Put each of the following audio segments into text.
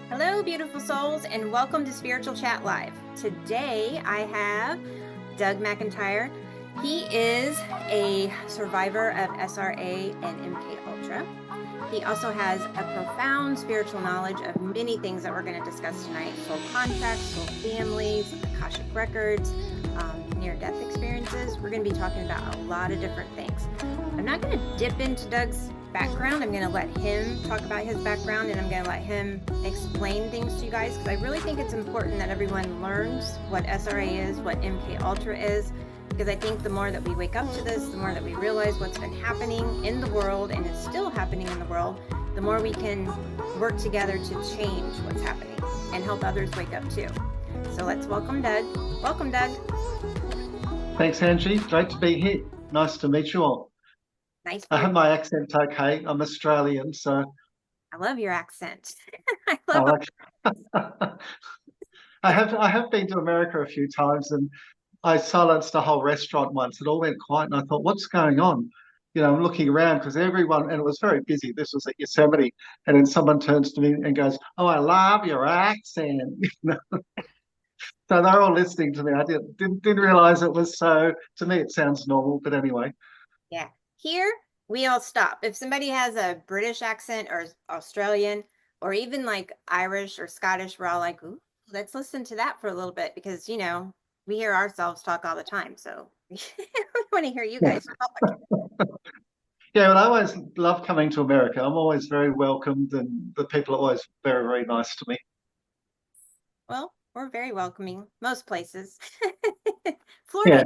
Hello, beautiful souls, and welcome to Spiritual Chat Live. Today I have Doug McIntyre. He is a survivor of SRA and MK Ultra. He also has a profound spiritual knowledge of many things that we're going to discuss tonight: soul contracts, soul families, Akashic records, near-death experiences. We're going to be talking about a lot of different things. I'm not going to dip into Doug's background. I'm going to let him talk about his background, and I'm going to let him explain things to you guys, because I really think it's important that everyone learns what SRA is, what MK Ultra is, because I think the more that we wake up to this, the more that we realize what's been happening in the world, and it's still happening in the world, the more we can work together to change what's happening and help others wake up too. So let's welcome Doug. Welcome, Doug. Thanks, Angie. Great to be here. Nice to meet you all. Nice. I have my accent okay. I'm Australian, so I love your accent. I I love like. I have been to America a few times, and I silenced a whole restaurant once. It all went quiet, and I thought, "What's going on?" I'm looking around because everyone, and it was very busy. This was at Yosemite, and then someone turns to me and goes, "Oh, I love your accent." So they're all listening to me. I didn't realize it was so. To me, it sounds normal, but anyway. Yeah. Here, we all stop. If somebody has a British accent or Australian or even like Irish or Scottish, we're all like, ooh, let's listen to that for a little bit, because, we hear ourselves talk all the time. So we want to hear you Yeah. guys talk. Yeah, well, I always love coming to America. I'm always very welcomed, and the people are always very, very nice to me. Well, we're very welcoming most places. Yeah, Florida,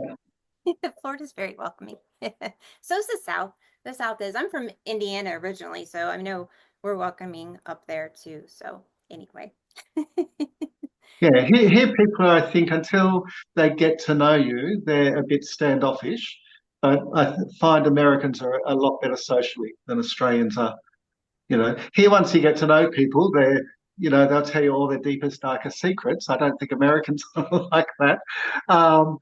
Florida's very welcoming. So is the South. The South is. I'm from Indiana originally, so I know we're welcoming up there too. So anyway. yeah. Here people are, I think, until they get to know you, they're a bit standoffish. But find Americans are a lot better socially than Australians are. Here once you get to know people, they'll tell you all their deepest, darkest secrets. I don't think Americans are like that. Um,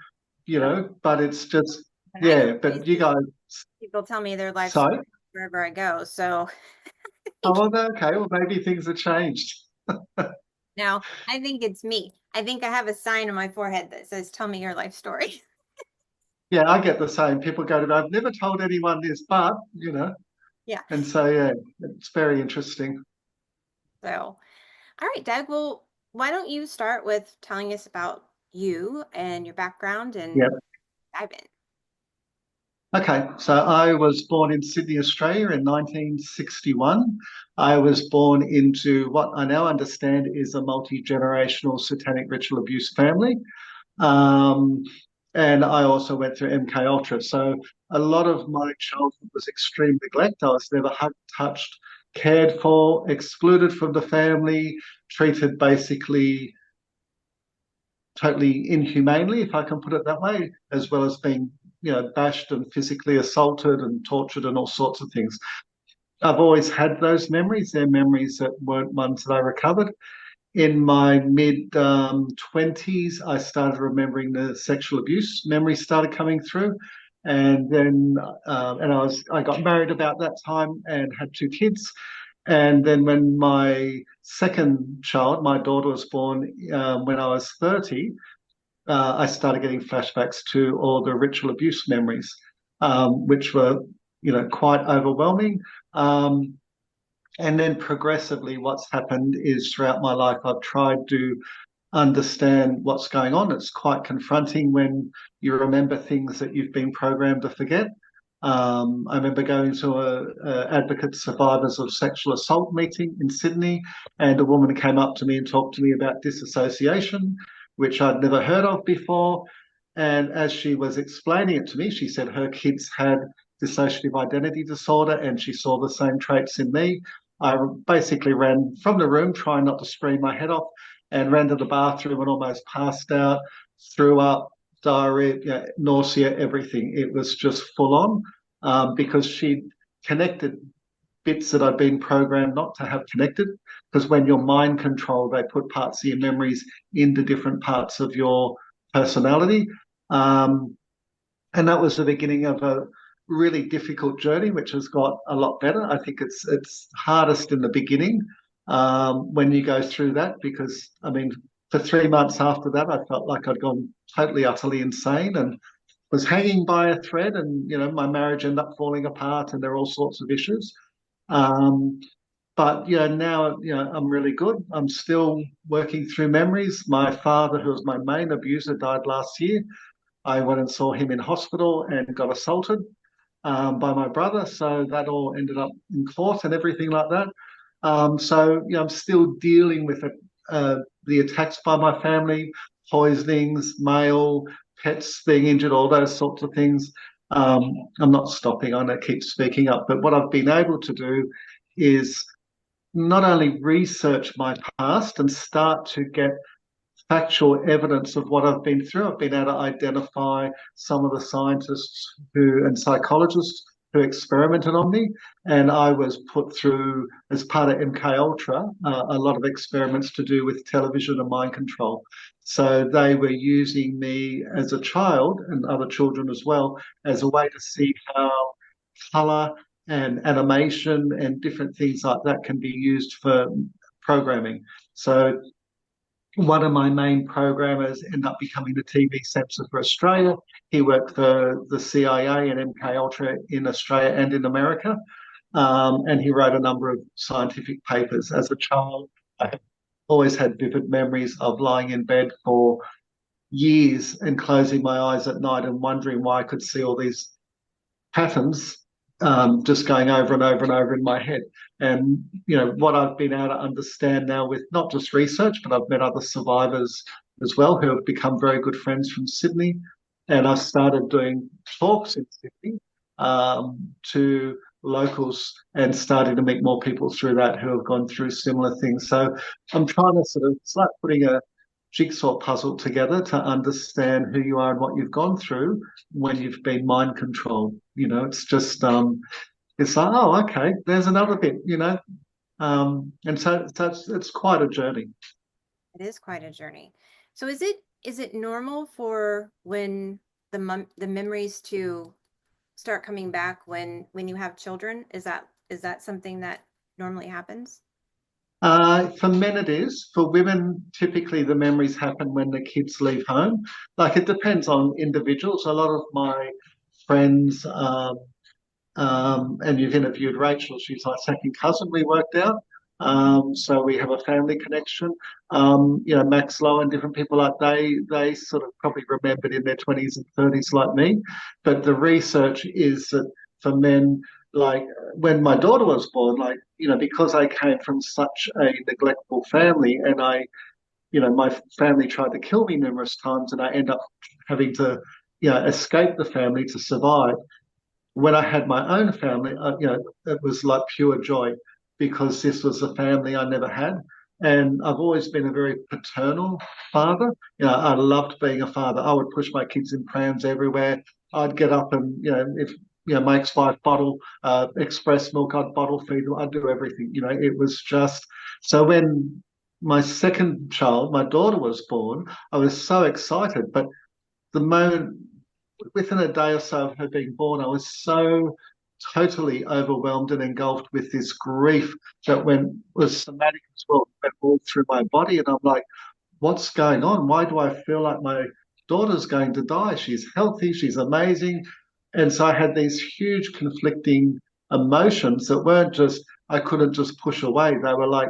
Well, but it's just, when I go yeah. But you places, guys, people tell me their life story so. wherever I go. So Oh, well, okay. Well, maybe things have changed. now I think it's me. I think I have a sign on my forehead that says, "Tell me your life story." Yeah, I get the same. People go to me, I've never told anyone this, but. Yeah. And so, yeah, it's very interesting. So, all right, Doug. Well, why don't you start with telling us about you and your background Yeah. and dive in. Okay. So I was born in Sydney, Australia in 1961. I was born into what I now understand is a multi-generational satanic ritual abuse family. Um, and I also went through MK Ultra. So a lot of my childhood was extreme neglect. I was never hugged, touched, cared for, excluded from the family, treated basically totally inhumanely, if I can put it that way, as well as being, bashed and physically assaulted and tortured and all sorts of things. I've always had those memories. They're memories that weren't ones that I recovered. In my mid 20s, I started remembering the sexual abuse memories started coming through. And then, I got married about that time and had two kids. And then when my second child, my daughter, was born when I was 30, I started getting flashbacks to all the ritual abuse memories, which were, quite overwhelming. Um, and then progressively, what's happened is throughout my life, I've tried to understand what's going on. It's quite confronting when you remember things that you've been programmed to forget. I remember going to a advocate survivors of sexual assault meeting in Sydney, and a woman came up to me and talked to me about disassociation, which I'd never heard of before. And as she was explaining it to me, she said her kids had dissociative identity disorder, and she saw the same traits in me. I basically ran from the room, trying not to scream my head off, and ran to the bathroom and almost passed out, threw up, diarrhea, nausea, everything. It was just full on because she connected bits that I'd been programmed not to have connected. Because when you're mind controlled, they put parts of your memories into different parts of your personality. Um, and that was the beginning of a really difficult journey, which has got a lot better. I think it's hardest in the beginning when you go through that, because I mean, for 3 months after that, I felt like I'd gone totally, utterly insane and was hanging by a thread. And, my marriage ended up falling apart and there are all sorts of issues. Um, but, now, I'm really good. I'm still working through memories. My father, who was my main abuser, died last year. I went and saw him in hospital and got assaulted by my brother. So that all ended up in court and everything like that. So I'm still dealing with it, the attacks by my family, poisonings, mail, pets being injured, all those sorts of things. I'm not stopping. I know keep speaking up, but what I've been able to do is not only research my past and start to get factual evidence of what I've been through. I've been able to identify some of the scientists and psychologists who experimented on me, and I was put through, as part of MK Ultra, a lot of experiments to do with television and mind control. So they were using me as a child and other children as well as a way to see how color and animation and different things like that can be used for programming. So one of my main programmers ended up becoming the TV censor for Australia. He worked for the CIA and MK Ultra in Australia and in America, and he wrote a number of scientific papers. As a child, I always had vivid memories of lying in bed for years and closing my eyes at night and wondering why I could see all these patterns just going over and over and over in my head. And, what I've been able to understand now with not just research, but I've met other survivors as well who have become very good friends from Sydney. And I started doing talks in Sydney to locals and starting to meet more people through that who have gone through similar things. So I'm trying to it's like putting a jigsaw puzzle together to understand who you are and what you've gone through when you've been mind controlled. It's just it's like, oh, okay, there's another bit. And so it's quite a journey. It is quite a journey. So is it normal for when the memories to start coming back when you have children? Is that something that normally happens? For men, it is. For women, typically the memories happen when the kids leave home. Like it depends on individuals. A lot of my friends, and you've interviewed Rachel. She's my second cousin. We worked out. So we have a family connection. Max Lowe and different people like they sort of probably remembered in their 20s and 30s like me. But the research is that for men, like when my daughter was born, like, because I came from such a neglectful family and my family tried to kill me numerous times and I end up having to, escape the family to survive. When I had my own family, it was like pure joy because this was a family I never had. And I've always been a very paternal father. I loved being a father. I would push my kids in prams everywhere. I'd get up and, if, my ex-wife bottle express milk, I'd bottle feed them. I'd do everything. It was just, so when my second child, my daughter was born, I was so excited. But the moment within a day or so of her being born, I was so totally overwhelmed and engulfed with this grief that was somatic as well, went all through my body. And I'm like, what's going on? Why do I feel like my daughter's going to die? She's healthy, she's amazing. And so I had these huge conflicting emotions that weren't just, I couldn't just push away. They were like,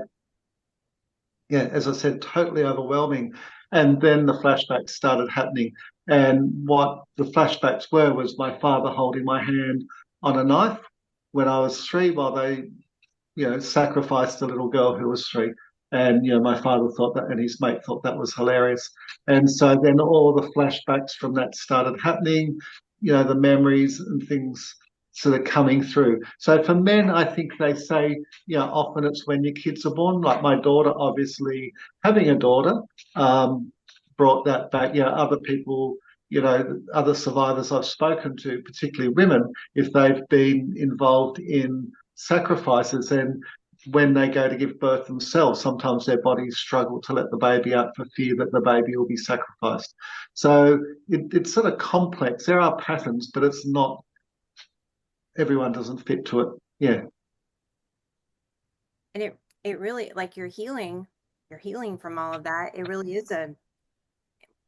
yeah, as I said, totally overwhelming. And then the flashbacks started happening. And what the flashbacks were was my father holding my hand on a knife when I was 3 while they, sacrificed a little girl who was 3. And, my father thought that, and his mate thought that was hilarious. And so then all the flashbacks from that started happening, the memories and things sort of coming through. So for men, I think they say, often it's when your kids are born. Like my daughter, obviously having a daughter brought that back. Other people, other survivors I've spoken to, particularly women, if they've been involved in sacrifices, and when they go to give birth themselves, sometimes their bodies struggle to let the baby out for fear that the baby will be sacrificed. So it's sort of complex. There are patterns, but it's not, everyone doesn't fit to it. Yeah. And it really, like, you're healing from all of that. It really is a,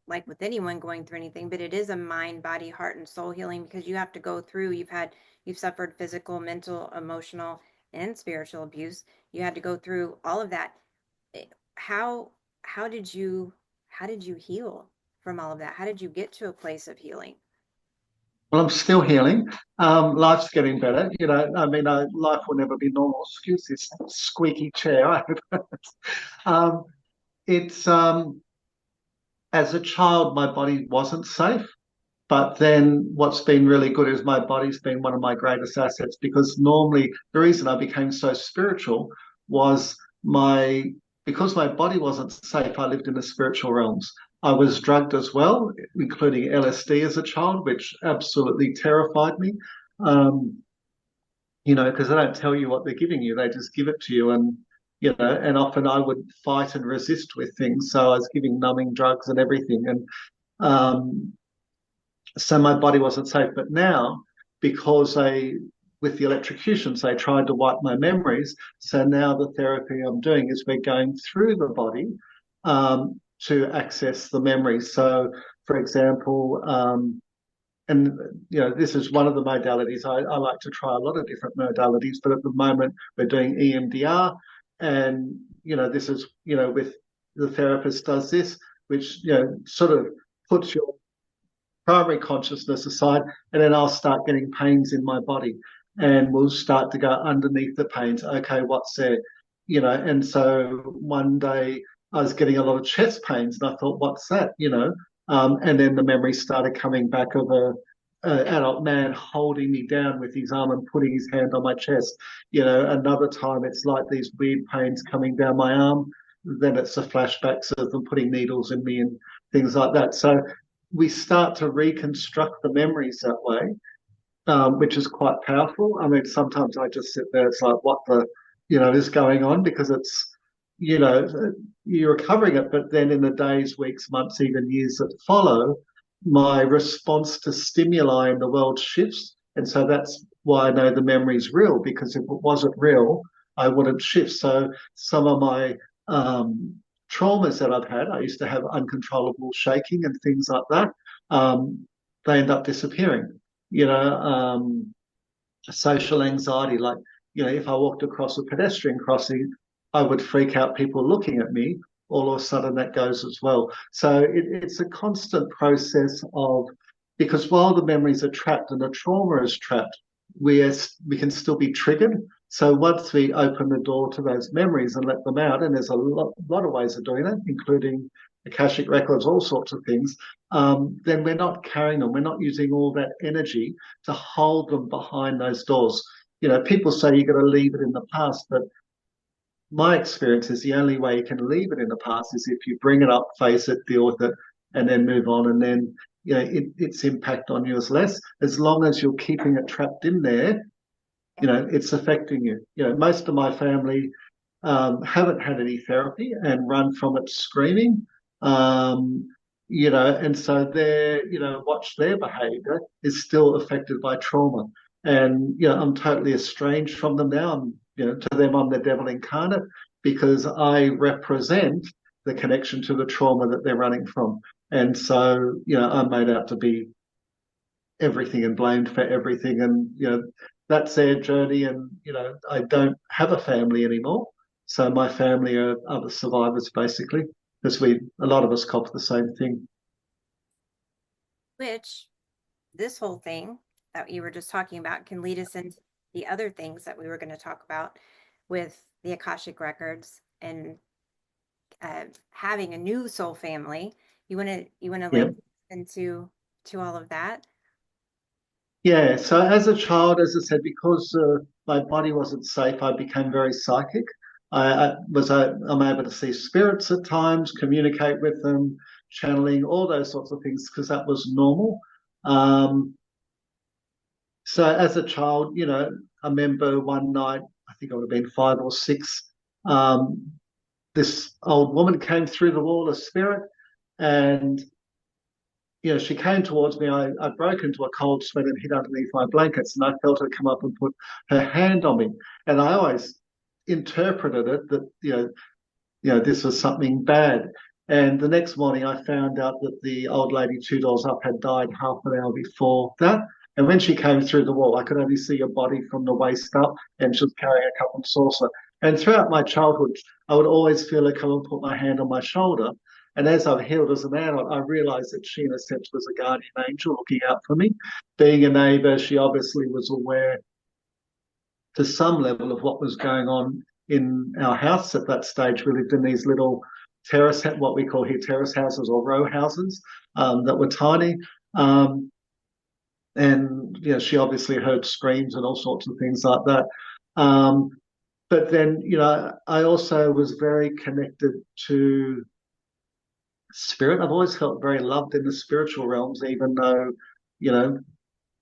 like with anyone going through anything, but it is a mind, body, heart, and soul healing, because you have to go through, you've suffered physical, mental, emotional, and spiritual abuse. You had to go through all of that. Eh, How how did you how did you heal from all of that? How did you get to a place of healing? Well, I'm still healing. Life's getting better. I mean, life will never be normal. Excuse this squeaky chair. um, it's as a child, my body wasn't safe. But then what's been really good is my body's been one of my greatest assets, because normally the reason I became so spiritual was my because my body wasn't safe, I lived in the spiritual realms. I was drugged as well, including LSD as a child, which absolutely terrified me. Um, because they don't tell you what they're giving you, they just give it to you. And often I would fight and resist with things. So I was giving numbing drugs and everything. And um, so my body wasn't safe. But now, because with the electrocutions, they tried to wipe my memories. So now the therapy I'm doing is we're going through the body to access the memories. So, for example, and this is one of the modalities. I like to try a lot of different modalities, but at the moment we're doing EMDR, and this is with the therapist does this, which sort of puts your primary consciousness aside, and then I'll start getting pains in my body, and we'll start to go underneath the pains. Okay, what's there? And so one day I was getting a lot of chest pains, and I thought, what's that? And then the memory started coming back of a adult man holding me down with his arm and putting his hand on my chest. Another time it's like these weird pains coming down my arm. Then it's the flashbacks of them putting needles in me and things like that. So we start to reconstruct the memories that way, which is quite powerful. I mean, sometimes I just sit there, it's like, what the, is going on? Because you know, you're recovering it, but then in the days, weeks, months, even years that follow, my response to stimuli in the world shifts. And so that's why I know the memory is real, because if it wasn't real, I wouldn't shift. So some of my traumas that I've had, I used to have uncontrollable shaking and things like that. Um, they end up disappearing. You know, social anxiety, like, if I walked across a pedestrian crossing, I would freak out people looking at me. All of a sudden, that goes as well. So it's a constant process of, because while the memories are trapped and the trauma is trapped, we can still be triggered. So once we open the door to those memories and let them out, and there's a lot of ways of doing it, including Akashic records, all sorts of things, then we're not carrying them. We're not using all that energy to hold them behind those doors. People say you got to leave it in the past, but my experience is the only way you can leave it in the past is if you bring it up, face it, deal with it, and then move on. And then, its impact on you is less. As long as you're keeping it trapped in there, it's affecting you. Most of my family haven't had any therapy and run from it screaming. Um, and so watch their behavior is still affected by trauma. And, I'm totally estranged from them now. To them, I'm the devil incarnate, because I represent the connection to the trauma that they're running from. And so, I'm made out to be everything and blamed for everything. And, that's their journey. And, I don't have a family anymore. So my family are other survivors, basically, because a lot of us cop the same thing. Which, this whole thing that you were just talking about can lead us into the other things that we were going to talk about with the Akashic records and having a new soul family. You want to Yeah. like into to all of that? Yeah. So as a child, as I said, because my body wasn't safe, I became very psychic. I'm able to see spirits at times, communicate with them, channeling, all those sorts of things, because that was normal. Um, So as a child, I remember one night, I think I would have been 5 or 6, um, this old woman came through the wall of spirit, and she came towards me. I broke into a cold sweat and hid underneath my blankets, and I felt her come up and put her hand on me. And I always interpreted it that this was something bad. And the next morning, I found out that the old lady 2 doors up had died half an hour before that. And when she came through the wall, I could only see her body from the waist up, and she was carrying a cup and saucer. And throughout my childhood, I would always feel her come and put my hand on my shoulder. And as I've healed as an adult, I realised that she, in a sense, was a guardian angel looking out for me. Being a neighbour, she obviously was aware to some level of what was going on in our house at that stage. We lived in these little terrace, what we call here terrace houses or row houses, that were tiny. And she obviously heard screams and all sorts of things like that. But then, I also was very connected to spirit. I've always felt very loved in the spiritual realms, even though, you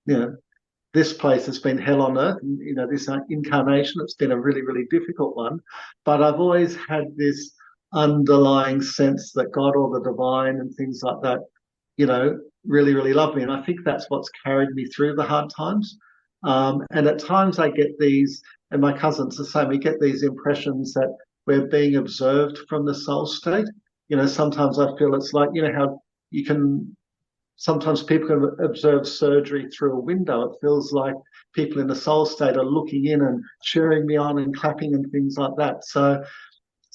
know, this place has been hell on earth. And, this incarnation, it's been a really, really difficult one. But I've always had this underlying sense that God or the divine and things like that, really, really love me. And I think that's what's carried me through the hard times. And at times I get these, and my cousin's the same, we get these impressions that we're being observed from the soul state. Sometimes I feel it's like, how you can, sometimes people can observe surgery through a window. It feels like people in the soul state are looking in and cheering me on and clapping and things like that. So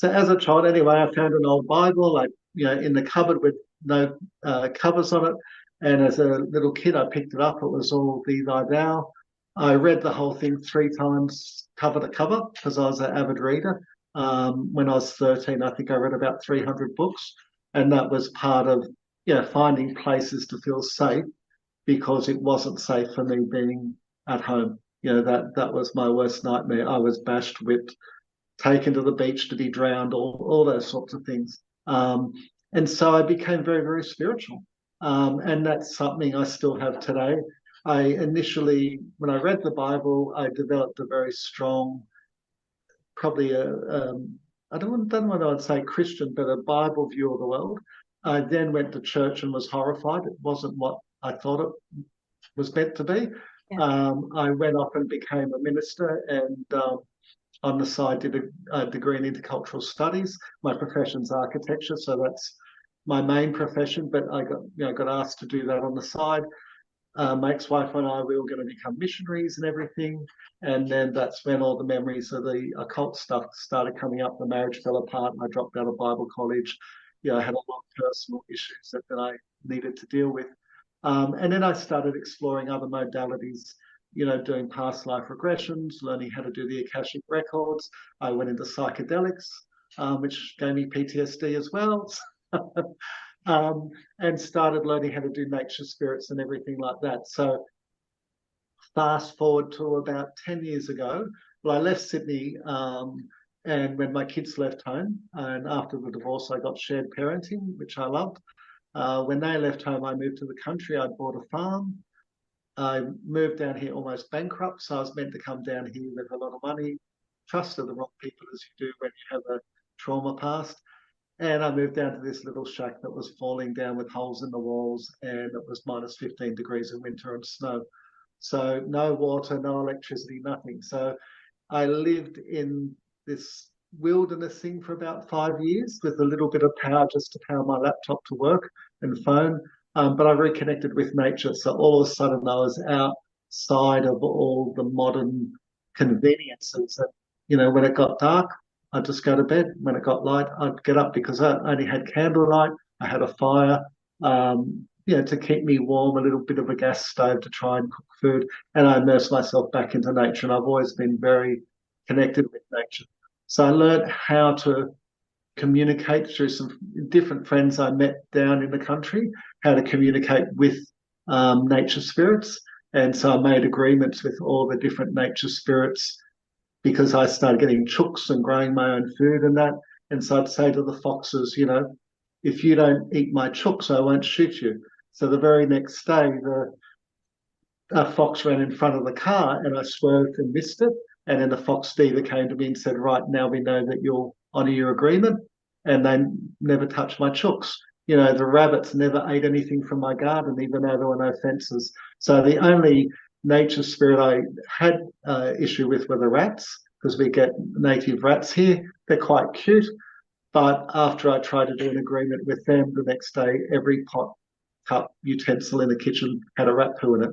as a child, anyway, I found an old Bible, in the cupboard with no covers on it. And as a little kid, I picked it up. It was all Thee, Thy, Thou. I read the whole thing 3 times, cover to cover, because I was an avid reader. When I was 13, I think I read about 300 books. And that was part of, finding places to feel safe, because it wasn't safe for me being at home. That was my worst nightmare. I was bashed, whipped, taken to the beach to be drowned, all those sorts of things. And so I became very, very spiritual. And that's something I still have today. I initially, when I read the Bible, I developed a very strong, probably I don't know whether I'd say Christian, but a Bible view of the world. I then went to church and was horrified. It wasn't what I thought it was meant to be. Yeah. I went off and became a minister, and on the side did a degree in intercultural studies. My profession's architecture, so that's my main profession, but I got asked to do that on the side. My ex-wife and I, we were going to become missionaries and everything. And then that's when all the memories of the occult stuff started coming up. The marriage fell apart and I dropped out of Bible college. I had a lot of personal issues that I needed to deal with. And then I started exploring other modalities, doing past life regressions, learning how to do the Akashic records. I went into psychedelics, which gave me PTSD as well. And started learning how to do nature spirits and everything like that. So fast forward to about 10 years ago, I left Sydney, and when my kids left home, and after the divorce, I got shared parenting, which I loved. When they left home, I moved to the country. I bought a farm. I moved down here almost bankrupt, so I was meant to come down here with a lot of money, trusted the wrong people as you do when you have a trauma past. And I moved down to this little shack that was falling down with holes in the walls, and it was minus 15 degrees in winter and snow. So no water, no electricity, nothing. So I lived in this wilderness thing for about 5 years with a little bit of power just to power my laptop to work and phone. But I reconnected with nature. So all of a sudden I was outside of all the modern conveniences. And, when it got dark, I'd just go to bed. When it got light, I'd get up because I only had candlelight. I had a fire, to keep me warm, a little bit of a gas stove to try and cook food. And I immersed myself back into nature. And I've always been very connected with nature. So I learned how to communicate through some different friends I met down in the country, how to communicate with nature spirits. And so I made agreements with all the different nature spirits, because I started getting chooks and growing my own food and that. And so I'd say to the foxes, if you don't eat my chooks, I won't shoot you. So the very next day, a fox ran in front of the car and I swerved and missed it. And then the fox diva came to me and said, right, now we know that you'll honour your agreement. And they never touched my chooks. The rabbits never ate anything from my garden, even though there were no fences. So the only nature spirit I had issue with were the rats, because we get native rats here. They're quite cute. But after I tried to do an agreement with them, the next day, every pot, cup, utensil in the kitchen had a rat poo in it.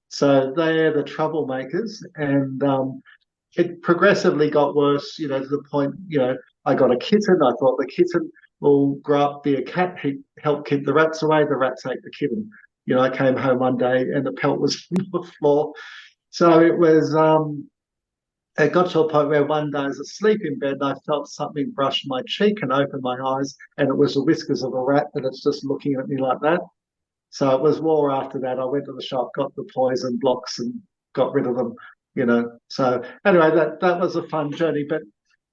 So they're the troublemakers. And it progressively got worse, to the point, I got a kitten. I thought the kitten will grow up, be a cat, help keep the rats away. The rats ate the kitten. I came home one day and the pelt was on the floor. So it got to a point where one day I was asleep in bed and I felt something brush my cheek and opened my eyes, and it was the whiskers of a rat, and it's just looking at me like that. So it was war after that. I went to the shop, got the poison blocks, and got rid of them. So anyway, that was a fun journey. But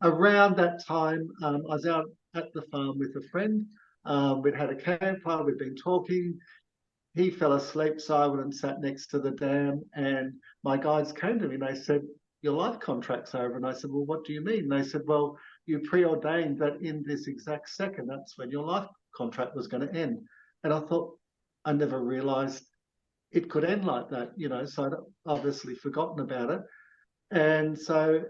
around that time, I was out at the farm with a friend. We'd had a campfire. We'd been talking. He fell asleep, so I went and sat next to the dam. And my guides came to me and they said, "Your life contract's over." And I said, "Well, what do you mean?" And they said, "Well, you preordained that in this exact second, that's when your life contract was going to end." And I thought, I never realized it could end like that. So I'd obviously forgotten about it. And so,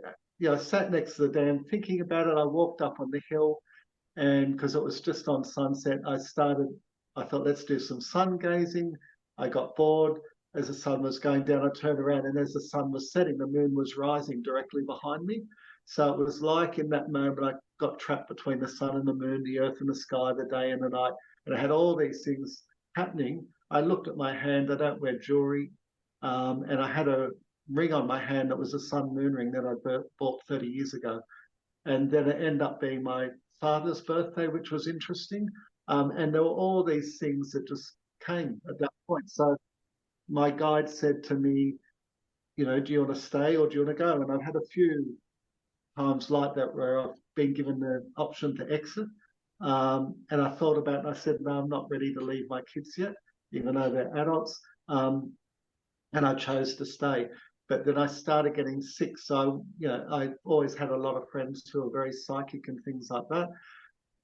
I sat next to the dam thinking about it. I walked up on the hill, and because it was just on sunset, I thought, let's do some sun gazing. I got bored. As the sun was going down, I turned around, and as the sun was setting, the moon was rising directly behind me. So it was like in that moment, I got trapped between the sun and the moon, the earth and the sky, the day and the night. And I had all these things happening. I looked at my hand. I don't wear jewelry. And I had a ring on my hand that was a sun moon ring that I bought 30 years ago. And then it ended up being my father's birthday, which was interesting. And there were all these things that just came at that point. So my guide said to me, do you want to stay or do you want to go? And I've had a few times like that where I've been given the option to exit. And I thought about it and I said, no, I'm not ready to leave my kids yet, even though they're adults. And I chose to stay. But then I started getting sick. So, I always had a lot of friends who are very psychic and things like that.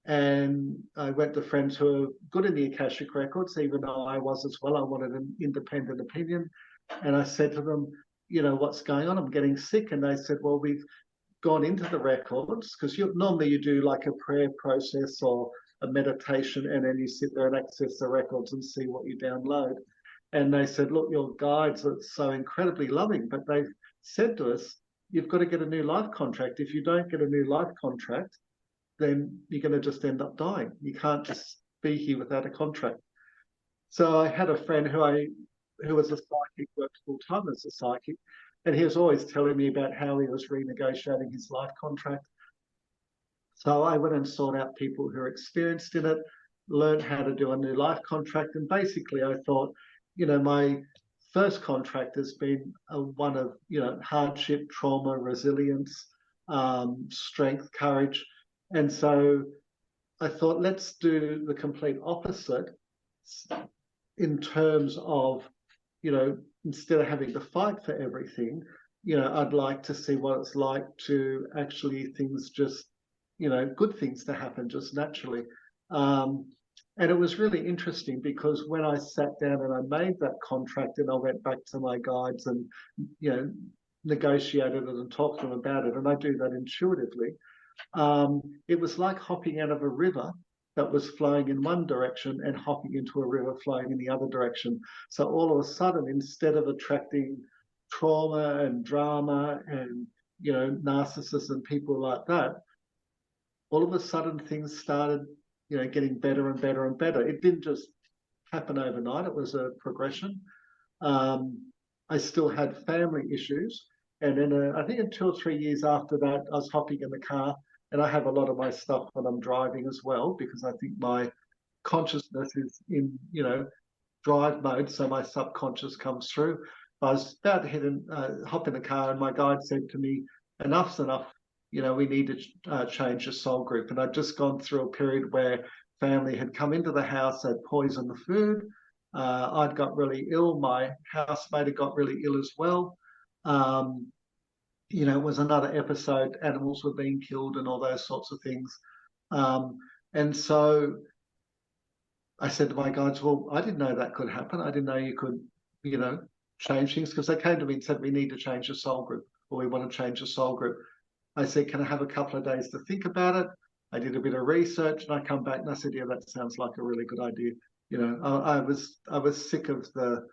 And I went to friends who are good in the Akashic Records, even though I was as well. I wanted an independent opinion. And I said to them, what's going on? I'm getting sick. And they said, well, we've gone into the records, because normally you do like a prayer process or a meditation, and then you sit there and access the records and see what you download. And they said, look, your guides are so incredibly loving, but they've said to us, you've got to get a new life contract. If you don't get a new life contract, then you're going to just end up dying. You can't just be here without a contract. So I had a friend who was a psychic, worked full time as a psychic, and he was always telling me about how he was renegotiating his life contract. So I went and sought out people who are experienced in it, learned how to do a new life contract, and basically I thought, my first contract has been one of hardship, trauma, resilience, strength, courage. And so I thought, let's do the complete opposite in terms of, instead of having to fight for everything, I'd like to see what it's like to actually things just, good things to happen just naturally. And it was really interesting because when I sat down and I made that contract and I went back to my guides and, negotiated it and talked to them about it, and I do that intuitively, it was like hopping out of a river that was flowing in one direction and hopping into a river flowing in the other direction. So all of a sudden, instead of attracting trauma and drama and, narcissists and people like that, all of a sudden things started, getting better and better and better. It didn't just happen overnight. It was a progression. I still had family issues. And then I think in 2 or 3 years after that, I was hopping in the car, and I have a lot of my stuff when I'm driving as well, because I think my consciousness is in, drive mode. So my subconscious comes through. I was about to hit and hop in the car, and my guide said to me, enough's enough. We need to change the soul group. And I'd just gone through a period where family had come into the house, they'd poisoned the food. I'd got really ill. My housemate had got really ill as well. It was another episode. Animals were being killed and all those sorts of things. And so I said to my guides, well, I didn't know that could happen. I didn't know you could, change things, because they came to me and said, we need to change the soul group, or we want to change the soul group. I said, can I have a couple of days to think about it? I did a bit of research and I come back and I said, yeah, that sounds like a really good idea. I was sick of the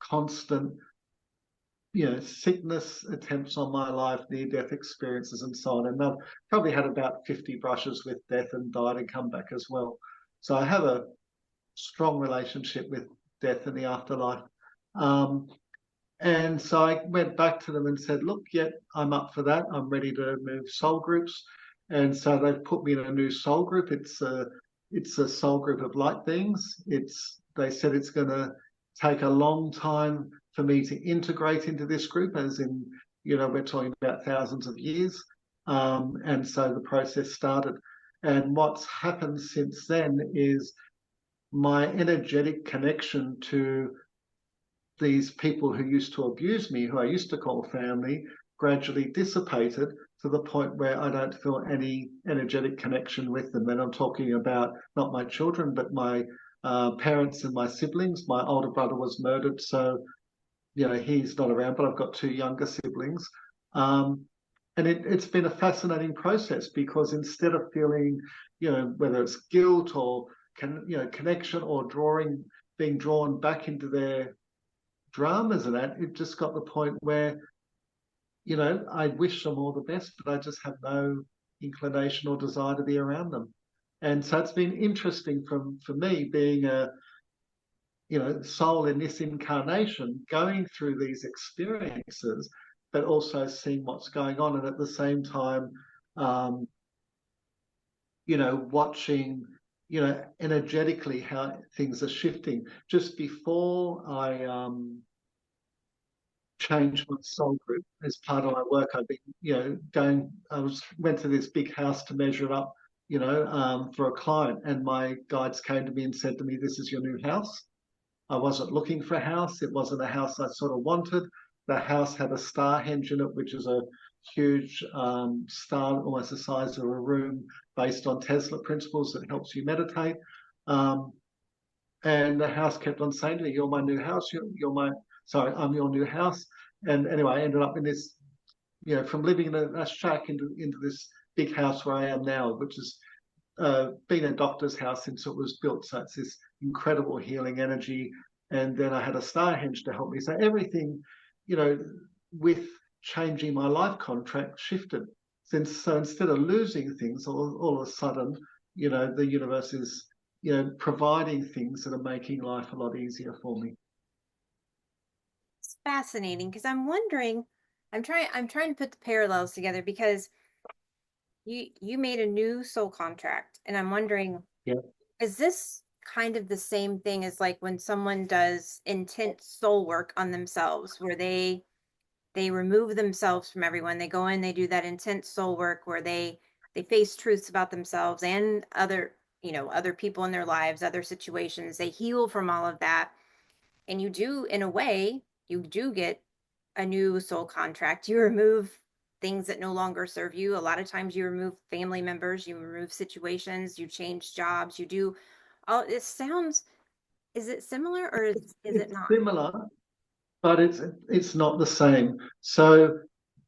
constant, sickness attempts on my life, near-death experiences, and so on. And I've probably had about 50 brushes with death and died and come back as well. So I have a strong relationship with death and the afterlife. Um, and so I went back to them and said, look, yeah, I'm up for that. I'm ready to move soul groups. And so they've put me in a new soul group. It's a soul group of light beings. They said it's going to take a long time for me to integrate into this group, as in, we're talking about thousands of years. And so the process started. And what's happened since then is my energetic connection to these people who used to abuse me, who I used to call family, gradually dissipated to the point where I don't feel any energetic connection with them. And I'm talking about not my children, but my parents and my siblings. My older brother was murdered, so he's not around, but I've got two younger siblings. And it's been a fascinating process, because instead of feeling, whether it's guilt or connection or being drawn back into their dramas and that, it just got the point where, I wish them all the best, but I just have no inclination or desire to be around them. And so it's been interesting for me, being a soul in this incarnation, going through these experiences, but also seeing what's going on, and at the same time, watching, energetically how things are shifting. Just before I changed my soul group, as part of my work, I've been, went to this big house to measure it up, for a client, and my guides came to me and said to me, "This is your new house." I wasn't looking for a house. It wasn't a house I sort of wanted. The house had a Stonehenge in it, which is a huge star, almost the size of a room, based on Tesla principles that helps you meditate. And the house kept on saying to me, "You're my new house. I'm your new house." And anyway, I ended up in this, from living in a shack into this big house where I am now, which has been a doctor's house since it was built. So it's this incredible healing energy. And then I had a Stonehenge to help me. So everything, with changing my life contract, shifted. So instead of losing things, all of a sudden, the universe is, providing things that are making life a lot easier for me. It's fascinating, because I'm wondering, I'm trying to put the parallels together, because you made a new soul contract, and I'm wondering, Yeah. is this kind of the same thing as like when someone does intense soul work on themselves, where they remove themselves from everyone, they go in, they do that intense soul work where they face truths about themselves and other people in their lives, other situations, they heal from all of that, and you do, in a way, you do get a new soul contract. You remove things that no longer serve you. A lot of times you remove family members, you remove situations, you change jobs, you do all. It sounds, is it similar, or is it It's not? similar, but it's not the same. So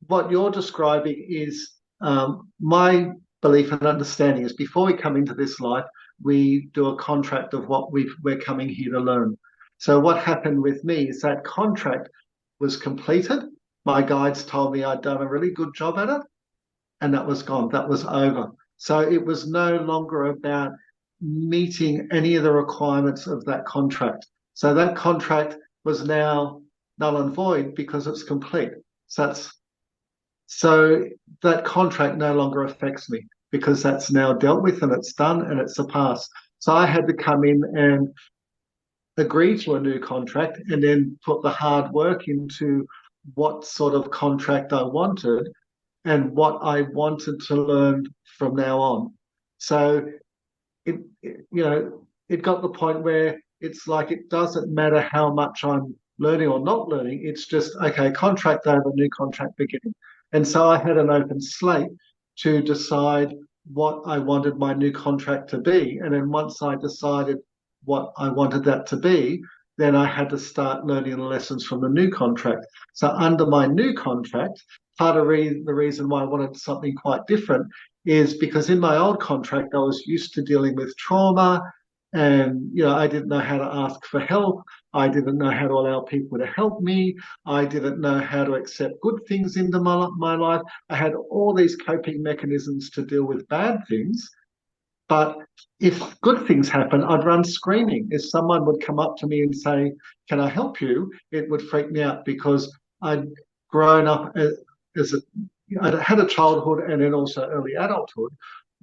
what you're describing is, my belief and understanding is, before we come into this life, we do a contract of what we're coming here to learn. So what happened with me is that contract was completed. My guides told me I'd done a really good job at it, and that was gone. That was over. So it was no longer about meeting any of the requirements of that contract. So that contract was now null and void because it's complete. So that contract no longer affects me, because that's now dealt with and it's done and it's a pass. So I had to come in and agree to a new contract, and then put the hard work into what sort of contract I wanted and what I wanted to learn from now on. So it got the point where it's like, it doesn't matter how much I'm learning or not learning. It's just, okay, contract over, new contract beginning. And so I had an open slate to decide what I wanted my new contract to be. And then once I decided what I wanted that to be, then I had to start learning the lessons from the new contract. So under my new contract, part of the reason why I wanted something quite different is because in my old contract, I was used to dealing with trauma, and I didn't know how to ask for help. I didn't know how to allow people to help me. I didn't know how to accept good things into my life. I had all these coping mechanisms to deal with bad things. But if good things happen, I'd run screaming. If someone would come up to me and say, "Can I help you?" it would freak me out because I'd grown up as I'd had a childhood and then also early adulthood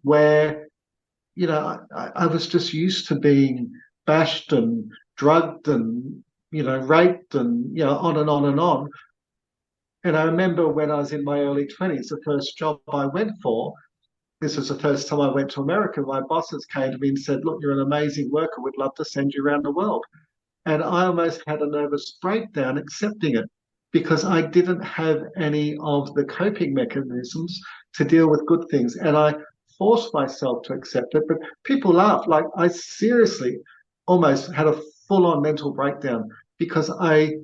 where I was just used to being bashed and drugged and raped and on and on and on. And I remember when I was in my early 20s, the first job I went for, this was the first time I went to America. My bosses came to me and said, "Look, you're an amazing worker. We'd love to send you around the world." And I almost had a nervous breakdown accepting it because I didn't have any of the coping mechanisms to deal with good things. And I forced myself to accept it. But people laugh. Like I seriously almost had a full-on mental breakdown because I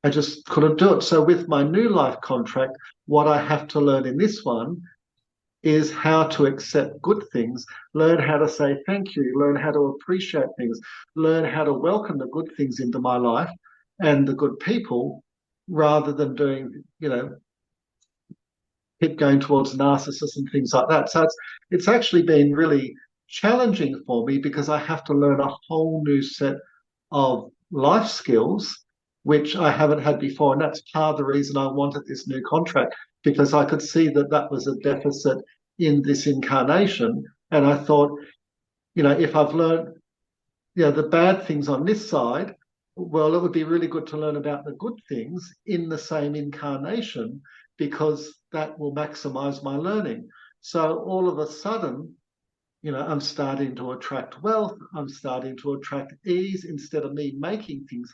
just couldn't do it. So with my new life contract, what I have to learn in this one is how to accept good things, learn how to say thank you, learn how to appreciate things, learn how to welcome the good things into my life and the good people rather than doing, keep going towards narcissists and things like that. So it's actually been really challenging for me because I have to learn a whole new set of life skills which I haven't had before. And that's part of the reason I wanted this new contract, because I could see that that was a deficit in this incarnation. And I thought, if I've learned, the bad things on this side, well, it would be really good to learn about the good things in the same incarnation, because that will maximize my learning. So all of a sudden, I'm starting to attract wealth. I'm starting to attract ease. Instead of me making things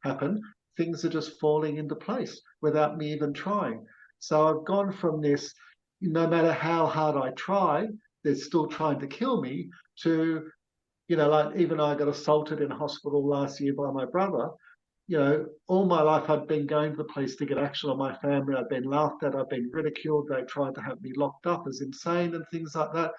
happen, things are just falling into place without me even trying. So I've gone from this, no matter how hard I try, they're still trying to kill me, to, like even I got assaulted in hospital last year by my brother. All my life I'd been going to the police to get action on my family. I've been laughed at. I've been ridiculed. They tried to have me locked up as insane and things like that.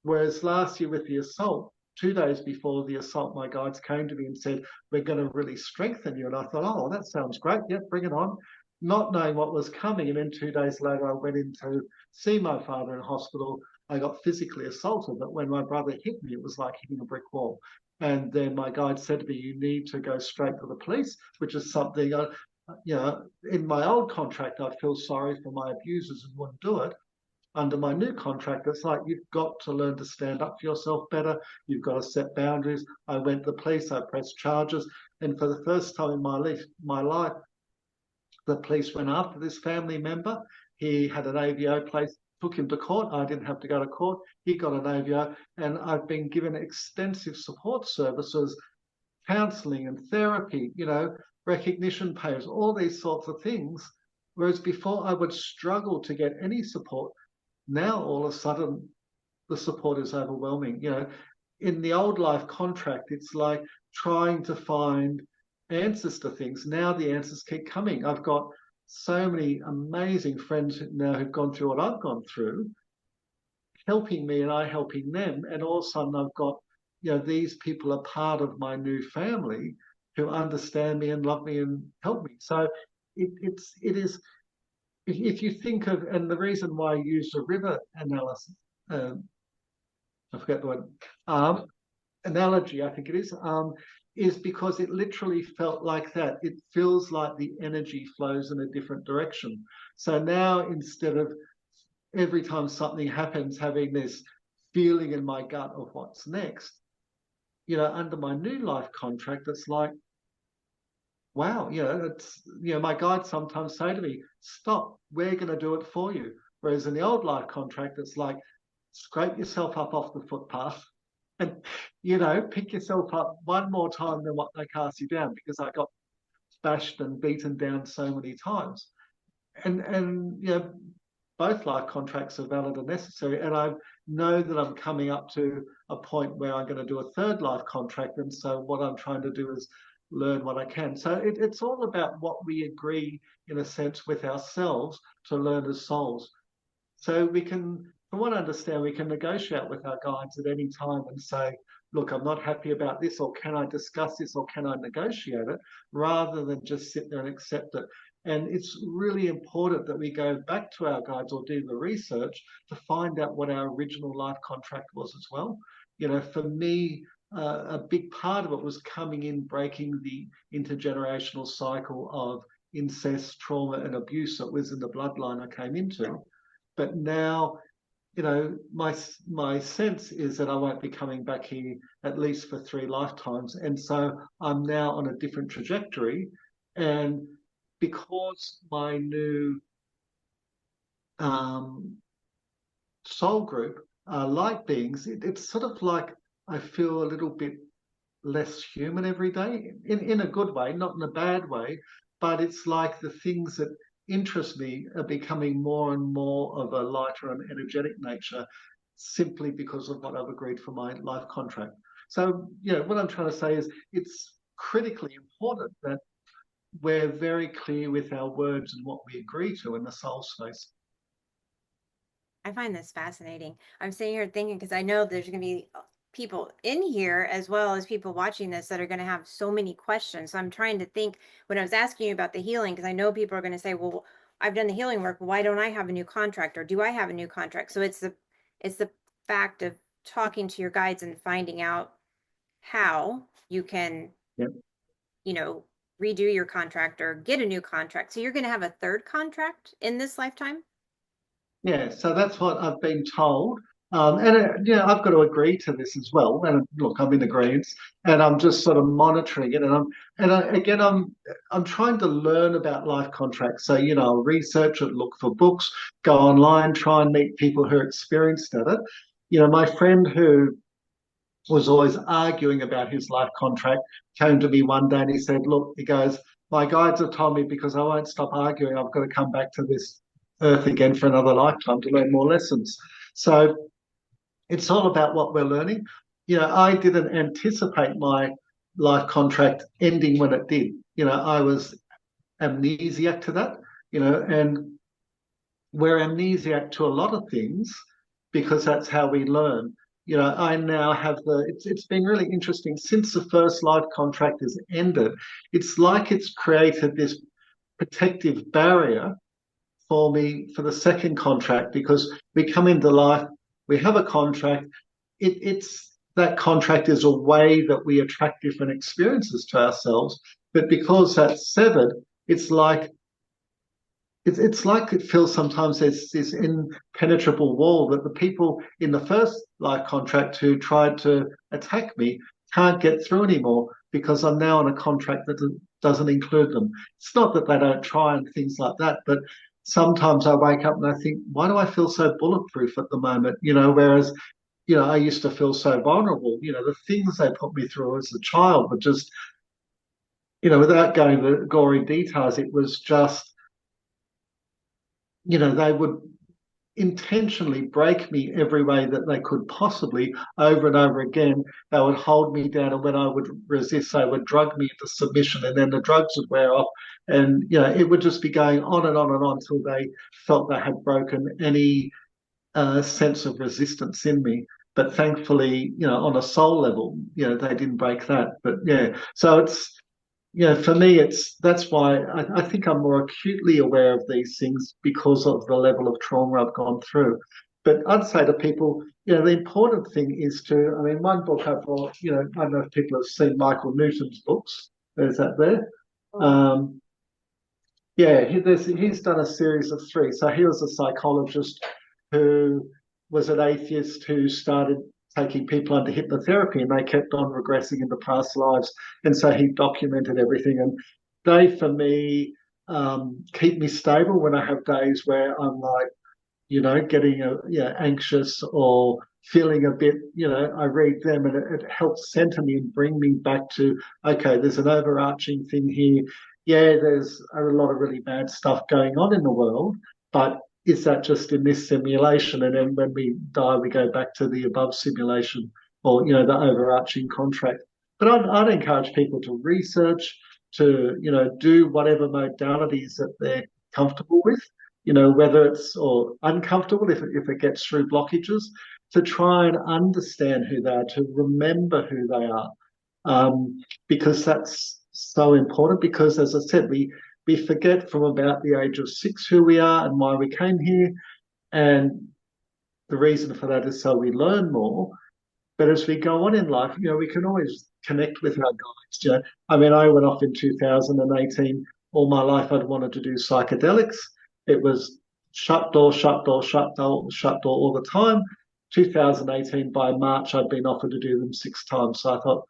Whereas last year with the assault, 2 days before the assault, my guides came to me and said, "We're going to really strengthen you." And I thought, "Oh, that sounds great. Yep, bring it on." Not knowing what was coming. And then 2 days later, I went in to see my father in hospital. I got physically assaulted. But when my brother hit me, it was like hitting a brick wall. And then my guide said to me, "You need to go straight to the police," which is something, in my old contract, I'd feel sorry for my abusers and wouldn't do it. Under my new contract, it's like you've got to learn to stand up for yourself better. You've got to set boundaries. I went to the police, I pressed charges, and for the first time in my life, the police went after this family member. He had an AVO place, took him to court. I didn't have to go to court. He got an AVO, and I've been given extensive support services, counselling and therapy, recognition papers, all these sorts of things. Whereas before I would struggle to get any support. Now all of a sudden the support is overwhelming. In the old life contract, it's like trying to find answers to things. Now the answers keep coming. I've got so many amazing friends now who've gone through what I've gone through, helping me and I helping them. And all of a sudden I've got, these people are part of my new family who understand me and love me and help me. So it is, if you think of, and the reason why I use the river analysis, I forget the word, analogy, I think it is because it literally felt like that. It feels like the energy flows in a different direction. So now instead of every time something happens, having this feeling in my gut of what's next, under my new life contract, it's like, wow, it's, my guides sometimes say to me, "Stop, we're going to do it for you." Whereas in the old life contract, it's like, scrape yourself up off the footpath and, pick yourself up one more time than what they cast you down, because I got bashed and beaten down so many times. And both life contracts are valid and necessary. And I know that I'm coming up to a point where I'm going to do a third life contract. And so what I'm trying to do is learn what I can. So it's all about what we agree, in a sense, with ourselves to learn as souls. So we can, from what I understand, we can negotiate with our guides at any time and say, look, I'm not happy about this, or can I discuss this, or can I negotiate it, rather than just sit there and accept it. And it's really important that we go back to our guides or do the research to find out what our original life contract was as well. For me, a big part of it was coming in, breaking the intergenerational cycle of incest, trauma, and abuse that was in the bloodline I came into. But now, my sense is that I won't be coming back here at least for 3 lifetimes, and so I'm now on a different trajectory. And because my new soul group are light beings, it's sort of like I feel a little bit less human every day, in a good way, not in a bad way, but it's like the things that interest me are becoming more and more of a lighter and energetic nature, simply because of what I've agreed for my life contract. So, what I'm trying to say is it's critically important that we're very clear with our words and what we agree to in the soul space. I find this fascinating. I'm sitting here thinking, because I know there's going to be people in here as well as people watching this that are going to have so many questions. So I'm trying to think, when I was asking you about the healing, because I know people are going to say, well, I've done the healing work. Why don't I have a new contract, or do I have a new contract? So it's the fact of talking to your guides and finding out how you can, Yep. redo your contract or get a new contract. So you're going to have a third contract in this lifetime? Yeah, so that's what I've been told. And I've got to agree to this as well. And look, I'm in agreement, and I'm just sort of monitoring it. I'm trying to learn about life contracts. So I'll research it, look for books, go online, try and meet people who are experienced at it. My friend who was always arguing about his life contract came to me one day and he said, "Look," he goes, "my guides have told me because I won't stop arguing, I've got to come back to this earth again for another lifetime to learn more lessons." So it's all about what we're learning. I didn't anticipate my life contract ending when it did. I was amnesiac to that, and we're amnesiac to a lot of things because that's how we learn. I now have it's been really interesting since the first life contract has ended. It's like it's created this protective barrier for me for the second contract, because we come into life, we have a contract. It's that contract is a way that we attract different experiences to ourselves, but because that's severed, it's like it feels sometimes there's this impenetrable wall that the people in the first life contract who tried to attack me can't get through anymore, because I'm now on a contract that doesn't include them. It's not that they don't try and things like that, but sometimes I wake up and I think, why do I feel so bulletproof at the moment? Whereas, I used to feel so vulnerable. The things they put me through as a child were just, without going into the gory details, it was just, they would intentionally break me every way that they could possibly, over and over again. They would hold me down, and when I would resist, they would drug me into submission, and then the drugs would wear off, and it would just be going on and on and on until they felt they had broken any sense of resistance in me. But thankfully, on a soul level, they didn't break that. But yeah, so it's, for me, that's why I think I'm more acutely aware of these things, because of the level of trauma I've gone through. But I'd say to people, the important thing is to, I mean, one book I've brought, I don't know if people have seen Michael Newton's books. There's that there. Yeah, he's done a series of 3. So he was a psychologist who was an atheist who started taking people under hypnotherapy, and they kept on regressing into past lives. And so he documented everything. And they, for me, keep me stable when I have days where I'm like, getting anxious or feeling a bit, I read them, and it helps center me and bring me back to, okay, there's an overarching thing here. Yeah, there's a lot of really bad stuff going on in the world, but is that just in this simulation? And then when we die, we go back to the above simulation, or, the overarching contract. But I'd encourage people to research, to, do whatever modalities that they're comfortable with, whether it's or uncomfortable if it gets through blockages, to try and understand who they are, to remember who they are, because that's so important. Because, as I said, we forget from about the age of 6 who we are and why we came here, and the reason for that is so we learn more. But as we go on in life, we can always connect with our guides. I mean, I went off in 2018. All my life, I'd wanted to do psychedelics. It was shut door, shut door, shut door, shut door all the time. 2018, by March, I'd been offered to do them 6 times. So I thought,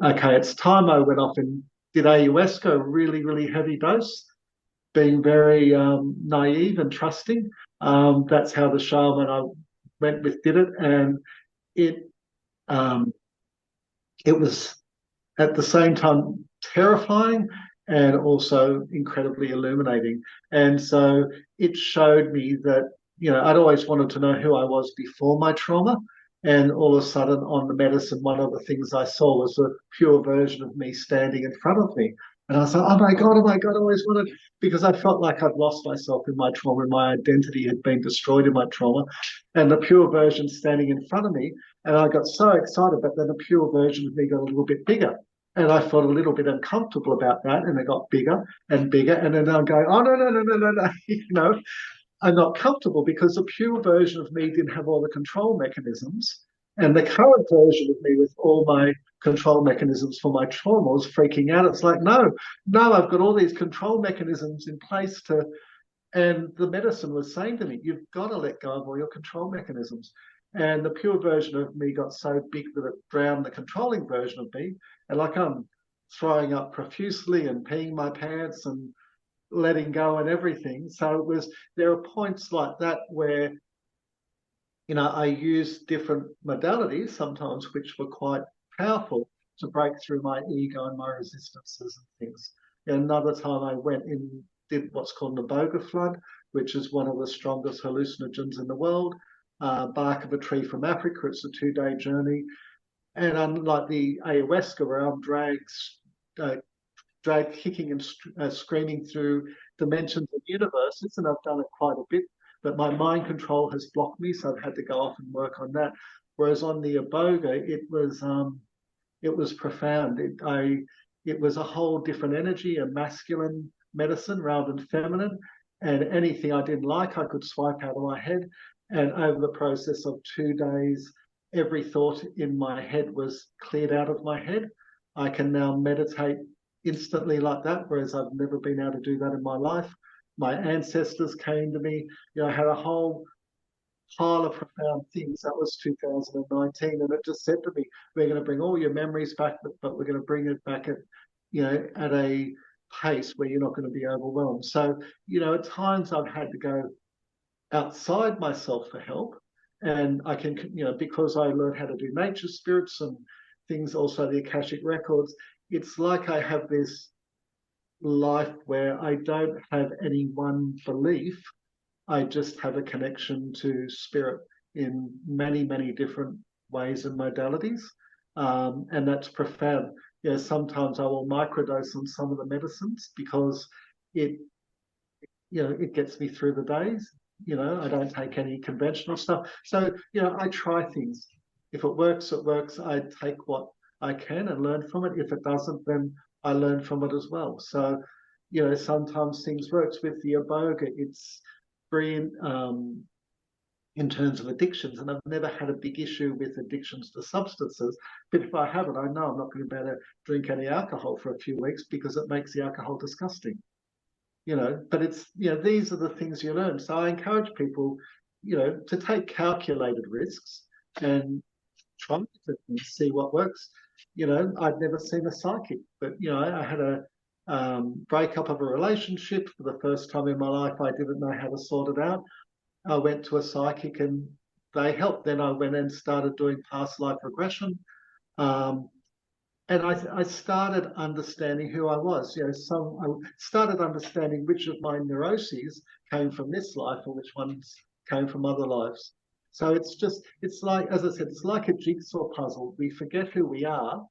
okay, it's time. I went off and did ayahuasca, really, really heavy dose, being very naive and trusting. That's how the shaman I went with did it, and it um, it was at the same time terrifying and also incredibly illuminating. And so it showed me that, I'd always wanted to know who I was before my trauma. And all of a sudden, on the medicine, one of the things I saw was a pure version of me standing in front of me. And I was like, oh my God, I always wanted, because I felt like I'd lost myself in my trauma and my identity had been destroyed in my trauma. And the pure version standing in front of me. And I got so excited, but then the pure version of me got a little bit bigger. And I felt a little bit uncomfortable about that. And it got bigger and bigger. And then I'm going, oh, no, no, no, no, no, no. I'm not comfortable because the pure version of me didn't have all the control mechanisms. And the current version of me with all my control mechanisms for my trauma was freaking out. It's like, no, I've got all these control mechanisms in place to. And the medicine was saying to me, you've got to let go of all your control mechanisms. And the pure version of me got so big that it drowned the controlling version of me. And like I'm throwing up profusely and peeing my pants and letting go and everything. So there are points like that where, I used different modalities sometimes, which were quite powerful to break through my ego and my resistances and things. And another time I went in, did what's called an iboga flood, which is one of the strongest hallucinogens in the world. Bark of a tree from Africa. It's a 2-day journey. And unlike the ayahuasca, where I'm dragged kicking and screaming through dimensions of universes, and I've done it quite a bit, but my mind control has blocked me, so I've had to go off and work on that. Whereas on the iboga, it was profound. It was a whole different energy, a masculine medicine rather than feminine, and anything I didn't like, I could swipe out of my head. And over the process of 2 days, every thought in my head was cleared out of my head. I can now meditate instantly like that, whereas I've never been able to do that in my life. My ancestors came to me. I had a whole pile of profound things. That was 2019, and it just said to me, "We're going to bring all your memories back, but we're going to bring it back at, at a pace where you're not going to be overwhelmed." So, at times I've had to go outside myself for help, and I can, because I learned how to do nature spirits and things, also the Akashic records. It's like I have this life where I don't have any one belief. I just have a connection to spirit in many, many different ways and modalities. And that's profound. Sometimes I will microdose on some of the medicines because it gets me through the days. I don't take any conventional stuff. So, I try things. If it works, it works. I take what I can and learn from it. If it doesn't, then I learn from it as well. So, sometimes things works. With the iboga, it's brilliant in terms of addictions, and I've never had a big issue with addictions to substances. But if I have it, I know I'm not going to be able to drink any alcohol for a few weeks because it makes the alcohol disgusting. But it's, these are the things you learn. So I encourage people, to take calculated risks and try to see what works. I'd never seen a psychic, but, I had a breakup of a relationship for the first time in my life. I didn't know how to sort it out. I went to a psychic and they helped. Then I went and started doing past life regression. And I started understanding who I was. I started understanding which of my neuroses came from this life and which ones came from other lives. So it's like, as I said, it's like a jigsaw puzzle. We forget who we are,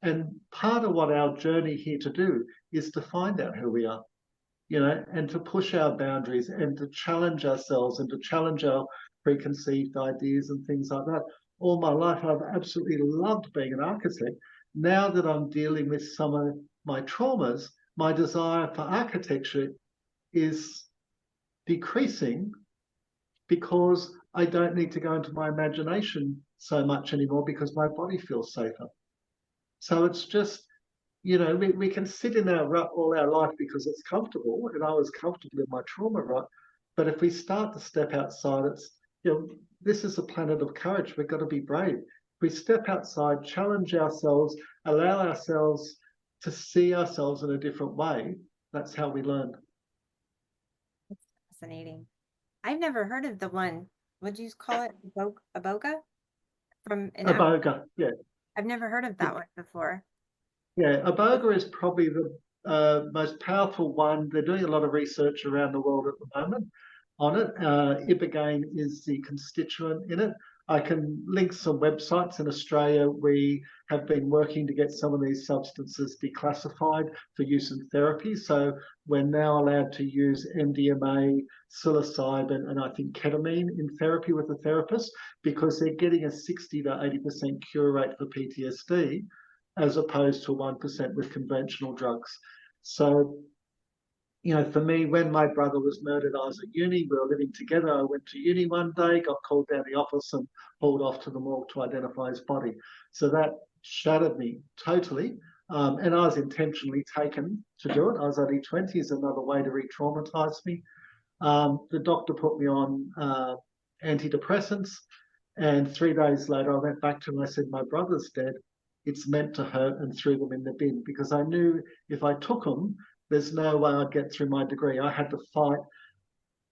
And part of what our journey here to do is to find out who we are, and to push our boundaries and to challenge ourselves and to challenge our preconceived ideas and things like that. All my life, I've absolutely loved being an architect. Now that I'm dealing with some of my traumas, my desire for architecture is decreasing because I don't need to go into my imagination so much anymore because my body feels safer. So it's just, we can sit in our rut all our life because it's comfortable, and I was comfortable in my trauma rut. But if we start to step outside, this is a planet of courage. We've got to be brave. If we step outside, challenge ourselves, allow ourselves to see ourselves in a different way, that's how we learn. That's fascinating. I've never heard of the one. What do you call it? Aboga from in Africa. Iboga, yeah. I've never heard of that one before. Yeah, Iboga is probably the most powerful one. They're doing a lot of research around the world at the moment on it. Ibogaine is the constituent in it. I can link some websites in Australia. We have been working to get some of these substances declassified for use in therapy. So we're now allowed to use MDMA, psilocybin, and I think ketamine in therapy with a therapist because they're getting a 60 to 80% cure rate for PTSD as opposed to 1% with conventional drugs. So, for me, when my brother was murdered, I was at uni. We were living together. I went to uni one day, got called down the office and hauled off to the morgue to identify his body. So that shattered me totally. And I was intentionally taken to do it. I was only 20, is another way to re-traumatize me. The doctor put me on antidepressants. And 3 days later, I went back to him and I said, my brother's dead. It's meant to hurt, and threw them in the bin because I knew if I took them, there's no way I'd get through my degree. I had to fight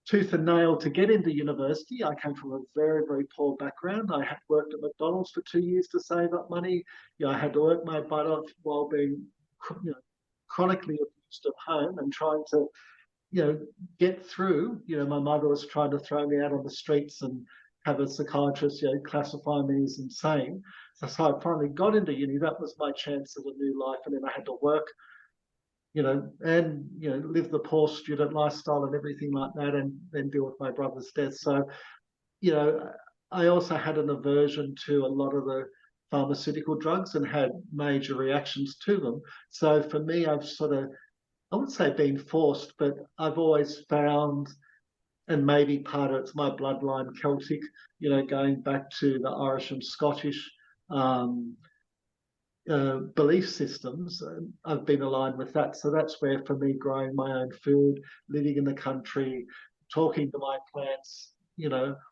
tooth and nail to get into university. I came from a very, very poor background. I had worked at McDonald's for 2 years to save up money. I had to work my butt off while being chronically abused at home and trying to get through. My mother was trying to throw me out on the streets and have a psychiatrist, classify me as insane. So I finally got into uni. That was my chance of a new life. And then I had to work, and, live the poor student lifestyle and everything like that, and then deal with my brother's death. So, I also had an aversion to a lot of the pharmaceutical drugs and had major reactions to them. So for me, I've sort of, I wouldn't say been forced, but I've always found, and maybe part of it's my bloodline Celtic, going back to the Irish and Scottish belief systems. I've been aligned with that. So that's where, for me, growing my own food, living in the country, talking to my plants,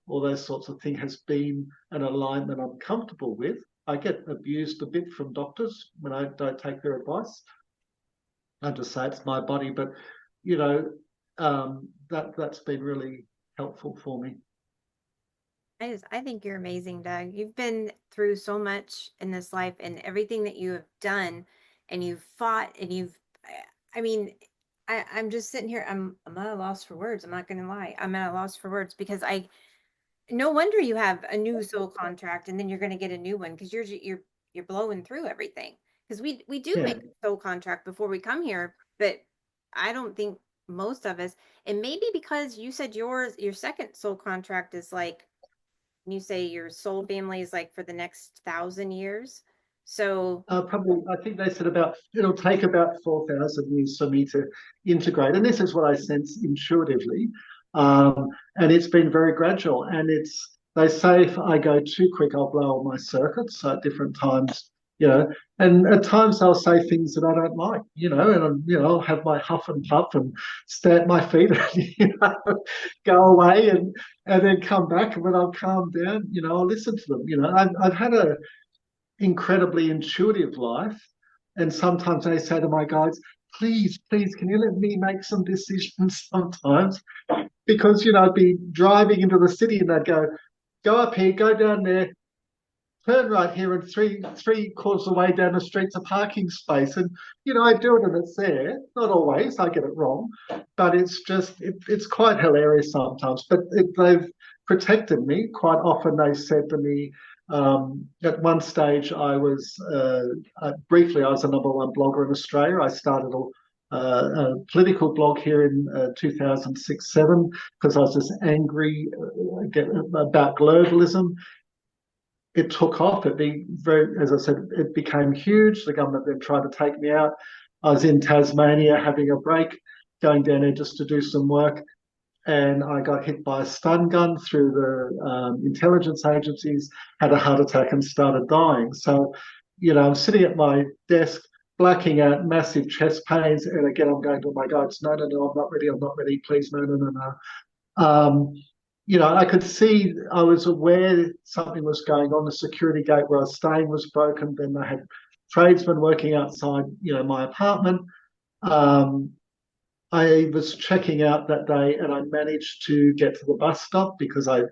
all those sorts of things has been an alignment I'm comfortable with. I get abused a bit from doctors when I don't take their advice. I just say it's my body, but that's been really helpful for me. I think you're amazing, Doug. You've been through so much in this life and everything that you have done and you've fought and I mean, I'm just sitting here. I'm at a loss for words. I'm not gonna lie. I'm at a loss for words because no wonder you have a new soul contract and then you're gonna get a new one because you're blowing through everything. Because we do Yeah. make a soul contract before we come here, but I don't think most of us, and maybe because you said your second soul contract is like you say your soul family is like for the next 1,000 years. So Probably, I think they said it'll take about 4,000 years for me to integrate. And this is what I sense intuitively. And it's been very gradual. And they say if I go too quick, I'll blow all my circuits. So at different times, and at times I'll say things that I don't like, and, I'll have my huff and puff and stamp my feet and, go away and then come back. And when I'll calm down, I'll listen to them. I've had a incredibly intuitive life. And sometimes I say to my guides, please, please, can you let me make some decisions sometimes? Because, I'd be driving into the city and they'd go up here, go down there, turn right here, and three quarters of the way down the street's a parking space. And, I do it and it's there. Not always, I get it wrong, but it's quite hilarious sometimes. But they've protected me. Quite often they said to me, at one stage briefly, I was the number one blogger in Australia. I started a political blog here in 2006-7 because I was just angry about globalism. It took off. As I said, it became huge. The government then tried to take me out. I was in Tasmania having a break, going down there just to do some work, and I got hit by a stun gun through the intelligence agencies, had a heart attack and started dying. So, I'm sitting at my desk, blacking out, massive chest pains, and again, I'm going to my guides, no, no, no, I'm not ready, please, no, no, no, no. I could see, I was aware something was going on. The security gate where I was staying was broken. Then they had tradesmen working outside, my apartment. I was checking out that day and I managed to get to the bus stop because I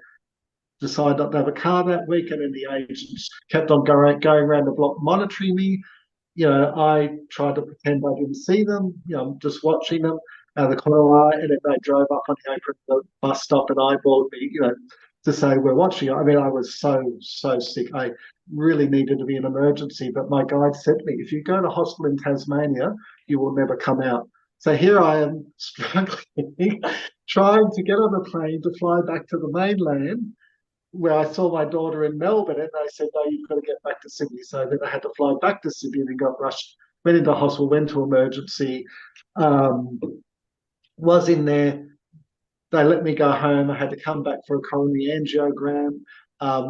decided not to have a car that week. And then the agents kept on going around the block monitoring me. I tried to pretend I didn't see them. I'm just watching them out of the corner of my eye, and then they drove up on the apron of the bus stop and eyeballed me, to say we're watching. I mean, I was so sick. I really needed to be in emergency, but my guide said to me, if you go to hospital in Tasmania, you will never come out. So here I am struggling, trying to get on the plane to fly back to the mainland, where I saw my daughter in Melbourne, and they said, no, you've got to get back to Sydney. So then I had to fly back to Sydney and got rushed, went into hospital, went to emergency, was in there. They let me go home. I had to come back for a coronary angiogram.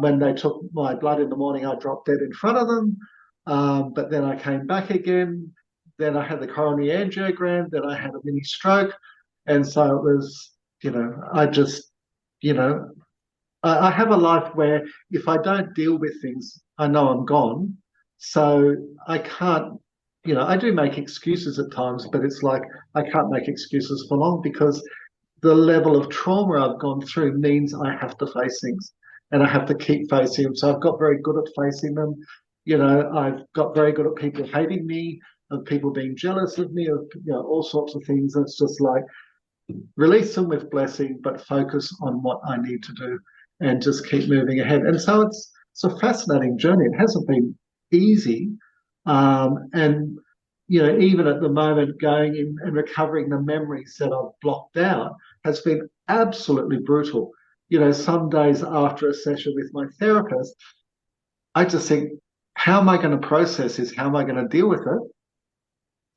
When they took my blood in the morning, I dropped dead in front of them. But then I came back again. Then I had the coronary angiogram. Then I had a mini stroke. And so it was, I just, I have a life where if I don't deal with things, I know I'm gone. So I can't, I do make excuses at times, but it's like I can't make excuses for long because the level of trauma I've gone through means I have to face things and I have to keep facing them. So I've got very good at facing them. I've got very good at people hating me, of people being jealous of me, of all sorts of things. It's just like release them with blessing, but focus on what I need to do and just keep moving ahead. And so it's a fascinating journey. It hasn't been easy. And, even at the moment, going in and recovering the memories that I've blocked out has been absolutely brutal. Some days after a session with my therapist, I just think, how am I going to process this? How am I going to deal with it?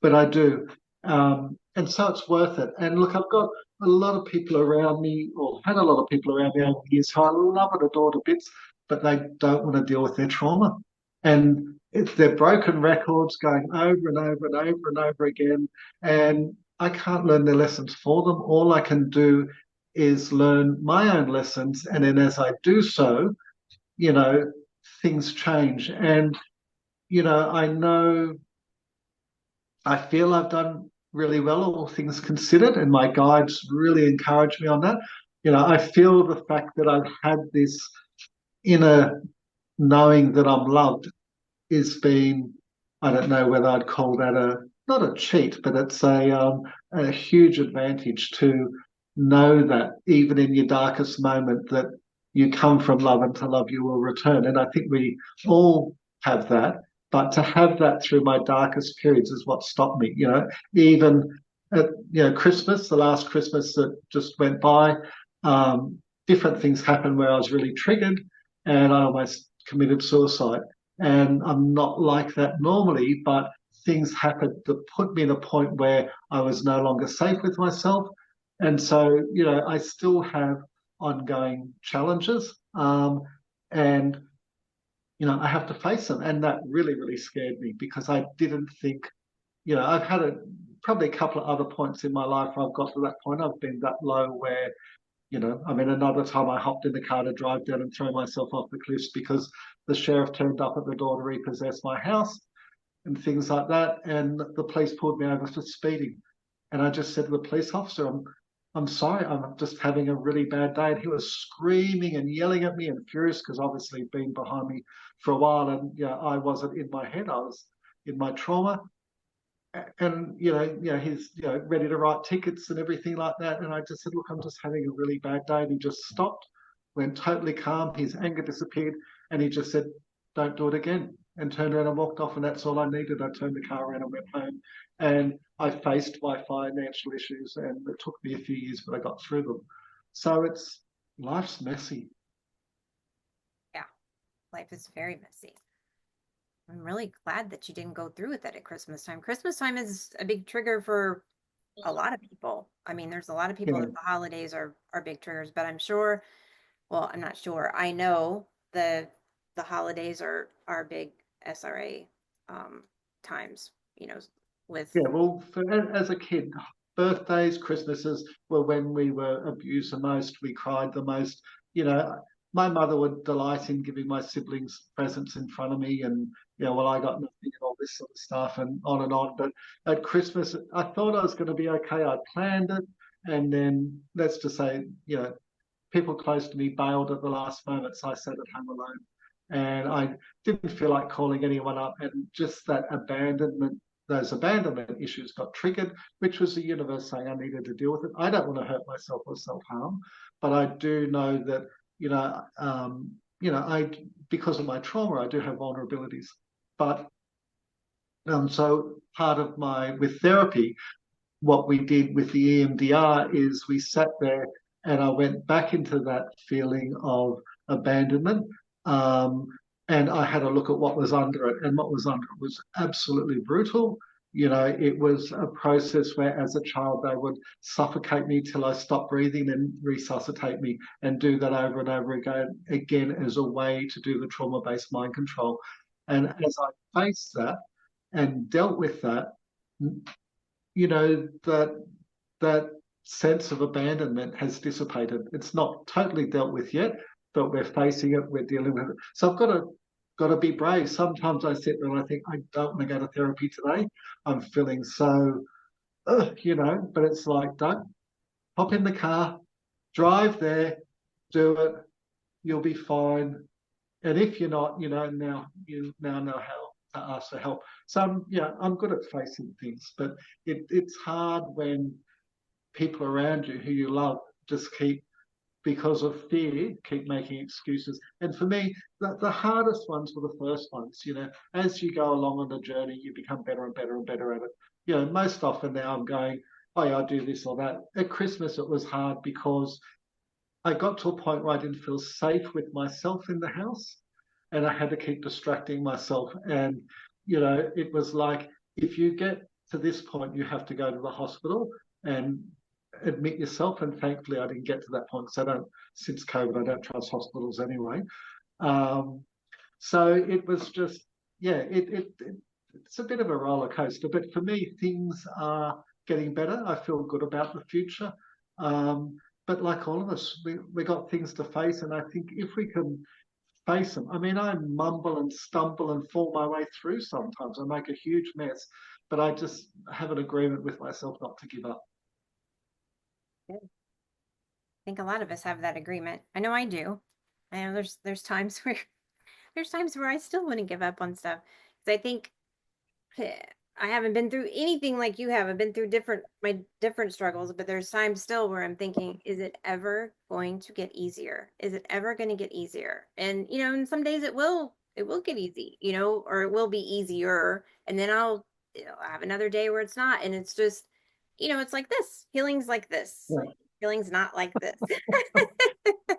But I do. And so it's worth it. And look, I've got a lot of people around me, or had a lot of people around me over the years who I love and adore to bits, but they don't want to deal with their trauma. And it's their broken records going over and over and over and over again. And I can't learn their lessons for them. All I can do is learn my own lessons. And then as I do so, things change. And, I feel I've done really well, all things considered, and my guides really encourage me on that. I feel the fact that I've had this inner knowing that I'm loved is been, I don't know whether I'd call that not a cheat, but it's a huge advantage to know that even in your darkest moment that you come from love and to love you will return. And I think we all have that. But to have that through my darkest periods is what stopped me. Even at Christmas, the last Christmas that just went by, different things happened where I was really triggered, and I almost committed suicide. And I'm not like that normally, but things happened that put me in a point where I was no longer safe with myself. And so, I still have ongoing challenges, and I have to face them. And that really, really scared me because I didn't think, I've had probably a couple of other points in my life where I've got to that point. I've been that low where, another time I hopped in the car to drive down and throw myself off the cliffs because the sheriff turned up at the door to repossess my house and things like that. And the police pulled me over for speeding. And I just said to the police officer, I'm sorry, I'm just having a really bad day. And he was screaming and yelling at me and furious because obviously he'd been behind me for a while. And I wasn't in my head. I was in my trauma. And he's ready to write tickets and everything like that. And I just said, look, I'm just having a really bad day. And he just stopped. went totally calm. His anger disappeared, and he just said, "Don't do it again," and turned around and walked off. And that's all I needed. I turned the car around and went home. And I faced my financial issues, and it took me a few years, but I got through them. So life's messy. Yeah, life is very messy. I'm really glad that you didn't go through with that at Christmas time. Christmas time is a big trigger for a lot of people. I mean, there's a lot of You people know, that the holidays are big triggers, but I'm sure, well, I'm not sure. I know the holidays are big SRA times, with yeah. Well, as a kid, birthdays, Christmases were when we were abused the most. We cried the most. You know, my mother would delight in giving my siblings presents in front of me, and well, I got nothing and all this sort of stuff, and on and on. But at Christmas, I thought I was going to be okay. I planned it, and then let's just say, people close to me bailed at the last moment, so I sat at home alone. And I didn't feel like calling anyone up, and just that abandonment, those abandonment issues got triggered, which was the universe saying I needed to deal with it. I don't want to hurt myself or self-harm, but I do know that, I because of my trauma, I do have vulnerabilities. But so part of my with therapy, what we did with the EMDR is we sat there and I went back into that feeling of abandonment. Um, and I had a look at what was under it, and what was under it was absolutely brutal. It was a process where, as a child, they would suffocate me till I stopped breathing and resuscitate me, and do that over and over again as a way to do the trauma-based mind control. And as I faced that and dealt with that, that sense of abandonment has dissipated. It's not totally dealt with yet, but we're facing it. We're dealing with it. So I've got to be brave. Sometimes I sit there and I think I don't want to go to therapy today. I'm feeling so, But it's like, don't hop in the car, drive there, do it. You'll be fine. And if you're not, you now know how to ask for help. So I'm good at facing things, but it's hard when people around you who you love just because of fear, keep making excuses. And for me, the hardest ones were the first ones. As you go along on the journey, you become better and better and better at it. Most often now I'm going, oh yeah, I'll do this or that. At Christmas, it was hard because I got to a point where I didn't feel safe with myself in the house, and I had to keep distracting myself. And, it was like, if you get to this point, you have to go to the hospital and admit yourself. And thankfully, I didn't get to that point. So since COVID, I don't trust hospitals anyway. Um, so it was just, yeah, it's a bit of a roller coaster. But for me, things are getting better. I feel good about the future. But like all of us, we got things to face. And I think if we can face them, I mean, I mumble and stumble and fall my way through sometimes. I make a huge mess, but I just have an agreement with myself not to give up. I think a lot of us have that agreement. I know I do. I know there's times where I still want to give up on stuff because I think I haven't been through anything like you have. I've been through my different struggles, but there's times still where I'm thinking, is it ever going to get easier? Is it ever going to get easier? And and some days it will get easy, or it will be easier, and then I'll have another day where it's not, and it's just, it's like this. Healing's like this. Yeah. Healing's not like this.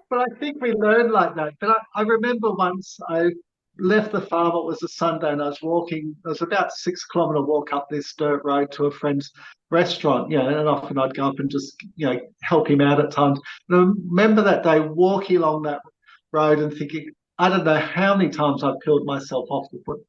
But I think we learn like that. But I remember once I left the farm, it was a Sunday, and I was walking, it was about 6 kilometre walk up this dirt road to a friend's restaurant, and often I'd go up and just, help him out at times. And I remember that day walking along that road and thinking, I don't know how many times I've peeled myself off the foot,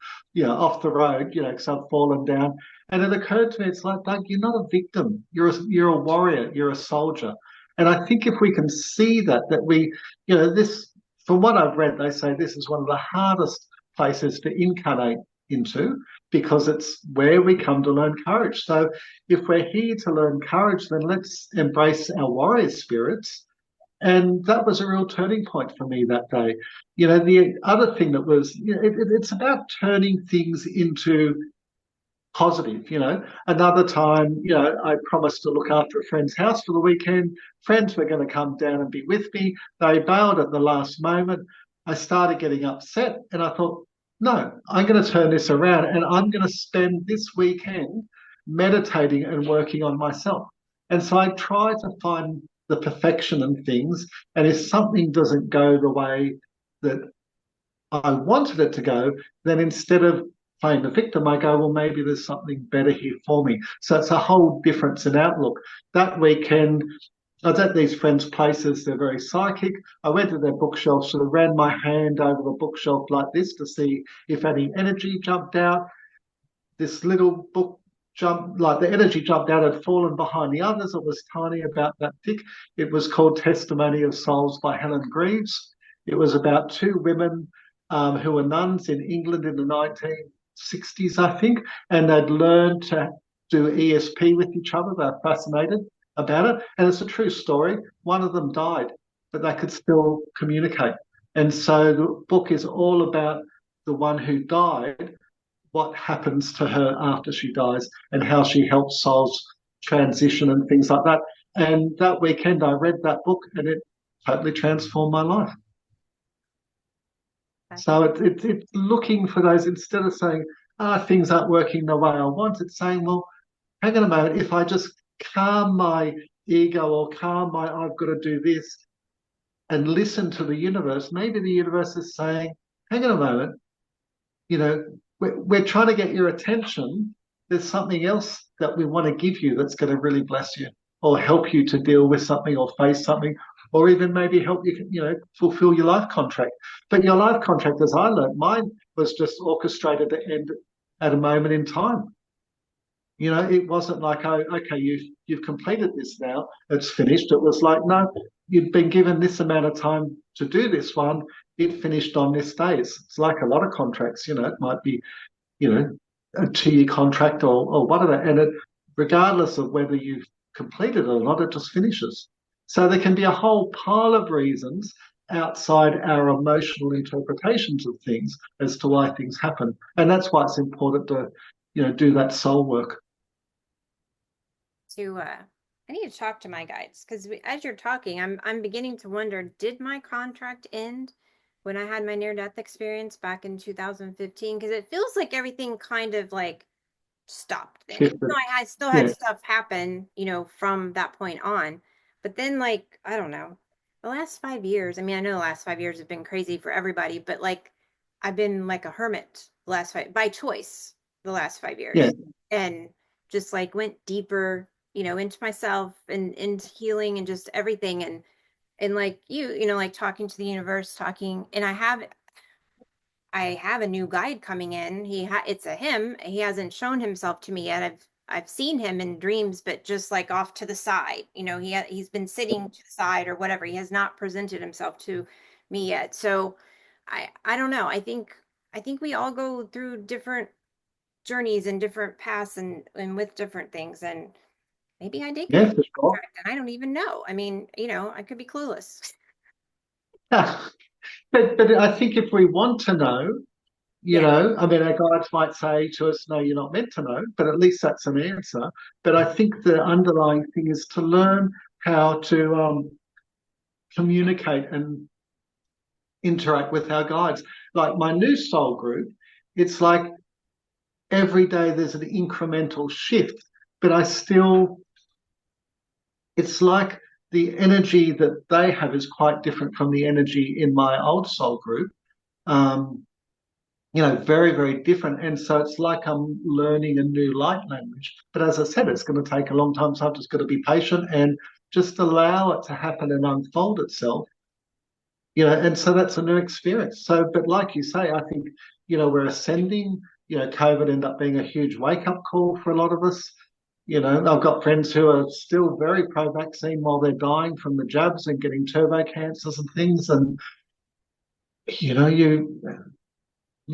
off the road, because I've fallen down. And it occurred to me, it's like, Doug, you're not a victim. You're a warrior. You're a soldier. And I think if we can see that we, this, from what I've read, they say this is one of the hardest places to incarnate into because it's where we come to learn courage. So if we're here to learn courage, then let's embrace our warrior spirits. And that was a real turning point for me that day. The other thing that was, it's about turning things into positive, you know. Another time, you know, I promised to look after a friend's house for the weekend. Friends were going to come down and be with me. They bailed at the last moment. I started getting upset and I thought, no, I'm going to turn this around and I'm going to spend this weekend meditating and working on myself. And so I try to find the perfection in things. And if something doesn't go the way that I wanted it to go, then instead of playing the victim, I go, well, maybe there's something better here for me. So it's a whole difference in outlook. That weekend, I was at these friends' places. They're very psychic. I went to their bookshelf, sort of ran my hand over the bookshelf like this to see if any energy jumped out. This little book jumped, like the energy jumped out, had fallen behind the others. It was tiny, about that thick. It was called Testimony of Souls by Helen Greaves. It was about two women who were nuns in England in the 1960s, I think, and they'd learned to do ESP with each other. They're fascinated about it. And it's a true story. One of them died, but they could still communicate. And so the book is all about the one who died, what happens to her after she dies, and how she helps souls transition and things like that. And that weekend, I read that book and it totally transformed my life. So it's looking for those, instead of saying, things aren't working the way I want, it's saying, well, hang on a moment, if I just calm my ego or calm my, I've got to do this, and listen to the universe, maybe the universe is saying, hang on a moment, you know, we're trying to get your attention. There's something else that we want to give you that's going to really bless you or help you to deal with something or face something, or even maybe help you, you know, fulfill your life contract. But your life contract, as I learned, mine was just orchestrated to end at a moment in time. You know, it wasn't like, oh, okay, you've completed this now, it's finished. It was like, no, you've been given this amount of time to do this one. It finished on this day. It's like a lot of contracts, you know, it might be, you know, a 2-year contract or whatever. And it, regardless of whether you've completed it or not, it just finishes. So there can be a whole pile of reasons outside our emotional interpretations of things as to why things happen. And that's why it's important to, you know, do that soul work. I need to talk to my guides because as you're talking, I'm beginning to wonder, did my contract end when I had my near death experience back in 2015? Because it feels like everything kind of like stopped then. Even though I still had Yeah. stuff happen, you know, from that point on. But then, like, I don't know, the last 5 years, I mean, I know the last 5 years have been crazy for everybody, but like, I've been like a hermit the last five, by choice, the last 5 years. Yeah. And just like went deeper, you know, into myself and into healing and just everything. And like you know, like talking to the universe, talking, and I have a new guide coming in. It's a him. He hasn't shown himself to me yet. I've seen him in dreams, but just like off to the side. You know, he's been sitting to the side or whatever. He has not presented himself to me yet. So I don't know. I think we all go through different journeys and different paths and with different things. And maybe I did get Yeah, a for sure. contract and I don't even know. I mean, you know, I could be clueless. Yeah. But I think if we want to know, you Yeah. know, I mean, our guides might say to us, no, you're not meant to know, but at least that's an answer. But I think the underlying thing is to learn how to communicate and interact with our guides. Like my new soul group, it's like every day there's an incremental shift, but I still, it's like the energy that they have is quite different from the energy in my old soul group. Um, you know, very, very different. And so it's like I'm learning a new light language. But as I said, it's going to take a long time. So I've just got to be patient and just allow it to happen and unfold itself, you know, and so that's a new experience. So, but like you say, I think, you know, we're ascending, you know, COVID ended up being a huge wake up call for a lot of us. You know, I've got friends who are still very pro vaccine while they're dying from the jabs and getting turbo cancers and things. And, you know, you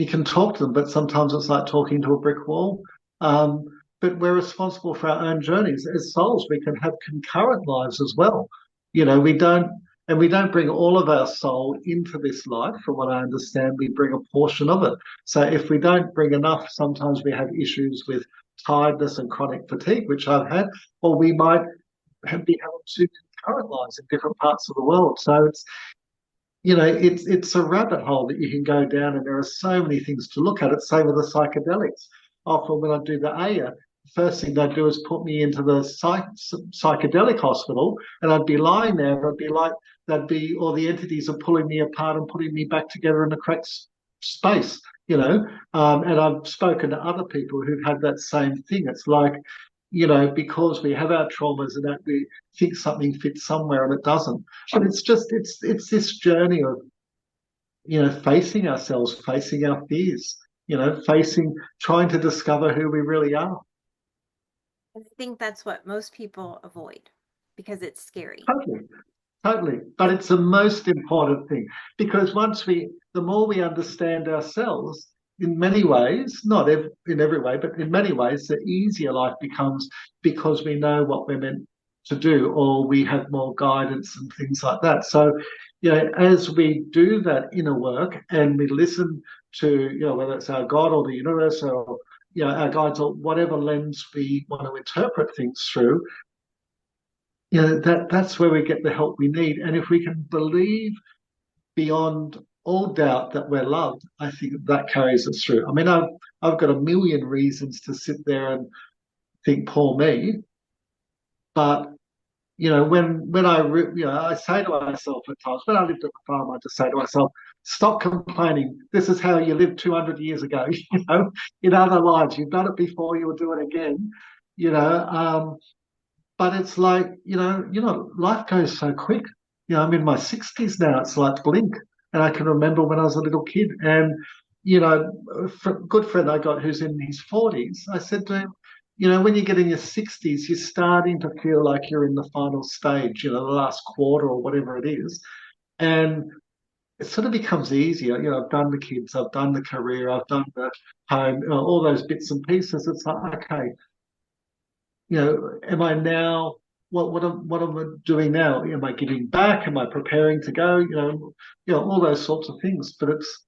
can talk to them, but sometimes it's like talking to a brick wall. Um, but we're responsible for our own journeys. As souls, we can have concurrent lives as well. You know, we don't. And we don't bring all of our soul into this life. From what I understand, we bring a portion of it. So if we don't bring enough, sometimes we have issues with tiredness and chronic fatigue, which I've had, or we might be having two concurrent lives in different parts of the world. So it's a rabbit hole that you can go down, and there are so many things to look at. It's same with the psychedelics. Often when I do the AYA, the first thing they'd do is put me into the psychedelic hospital, and I'd be lying there, and I'd be like, all the entities are pulling me apart and putting me back together in a correct space, and I've spoken to other people who've had that same thing. It's like, because we have our traumas and that we think something fits somewhere and it doesn't. But it's this journey of, facing ourselves, facing our fears, trying to discover who we really are. I think that's what most people avoid because it's scary. Totally, totally. But it's the most important thing, because the more we understand ourselves, in many ways, not in every way, but in many ways, the easier life becomes, because we know what we're meant to do, or we have more guidance and things like that. So, as we do that inner work and we listen to, whether it's our God or the universe, or, our guides, or whatever lens we want to interpret things through, that's where we get the help we need. And if we can believe beyond all doubt that we're loved, I think that carries us through. I mean, I've got a million reasons to sit there and think, poor me. But, I say to myself at times, when I lived at the farm, I just say to myself, stop complaining. This is how you lived 200 years ago, in other lives. You've done it before, you'll do it again, but it's like, life goes so quick. I'm in my 60s now. It's like blink. And I can remember when I was a little kid, and, a good friend I got who's in his 40s, I said to him, when you get in your 60s, you're starting to feel like you're in the final stage, the last quarter or whatever it is. And it sort of becomes easier. I've done the kids, I've done the career, I've done the home, all those bits and pieces. It's like, okay, am I now, what am I doing now? Am I giving back? Am I preparing to go? All those sorts of things. But it's,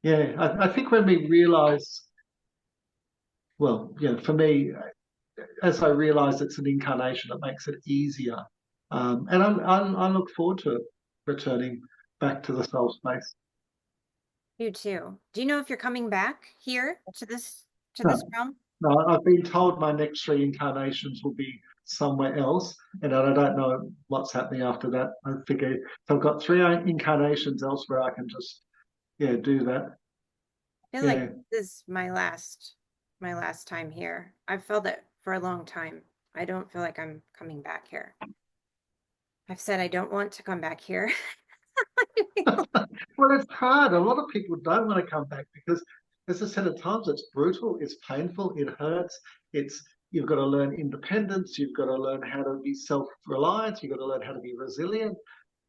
I think when we realize, well, for me, as I realize it's an incarnation, it makes it easier. And I look forward to returning back to the soul space. You too. Do you know if you're coming back here to this No, realm? no, I've been told my next three incarnations will be somewhere else, and I don't know what's happening after that. I figure if I've got three incarnations elsewhere, I can just, do that. I feel like this is my last time here. I've felt it for a long time. I don't feel like I'm coming back here. I've said I don't want to come back here. Well, it's hard. A lot of people don't want to come back because, as I said, at times it's brutal, it's painful, it hurts. You've got to learn independence. You've got to learn how to be self-reliant. You've got to learn how to be resilient.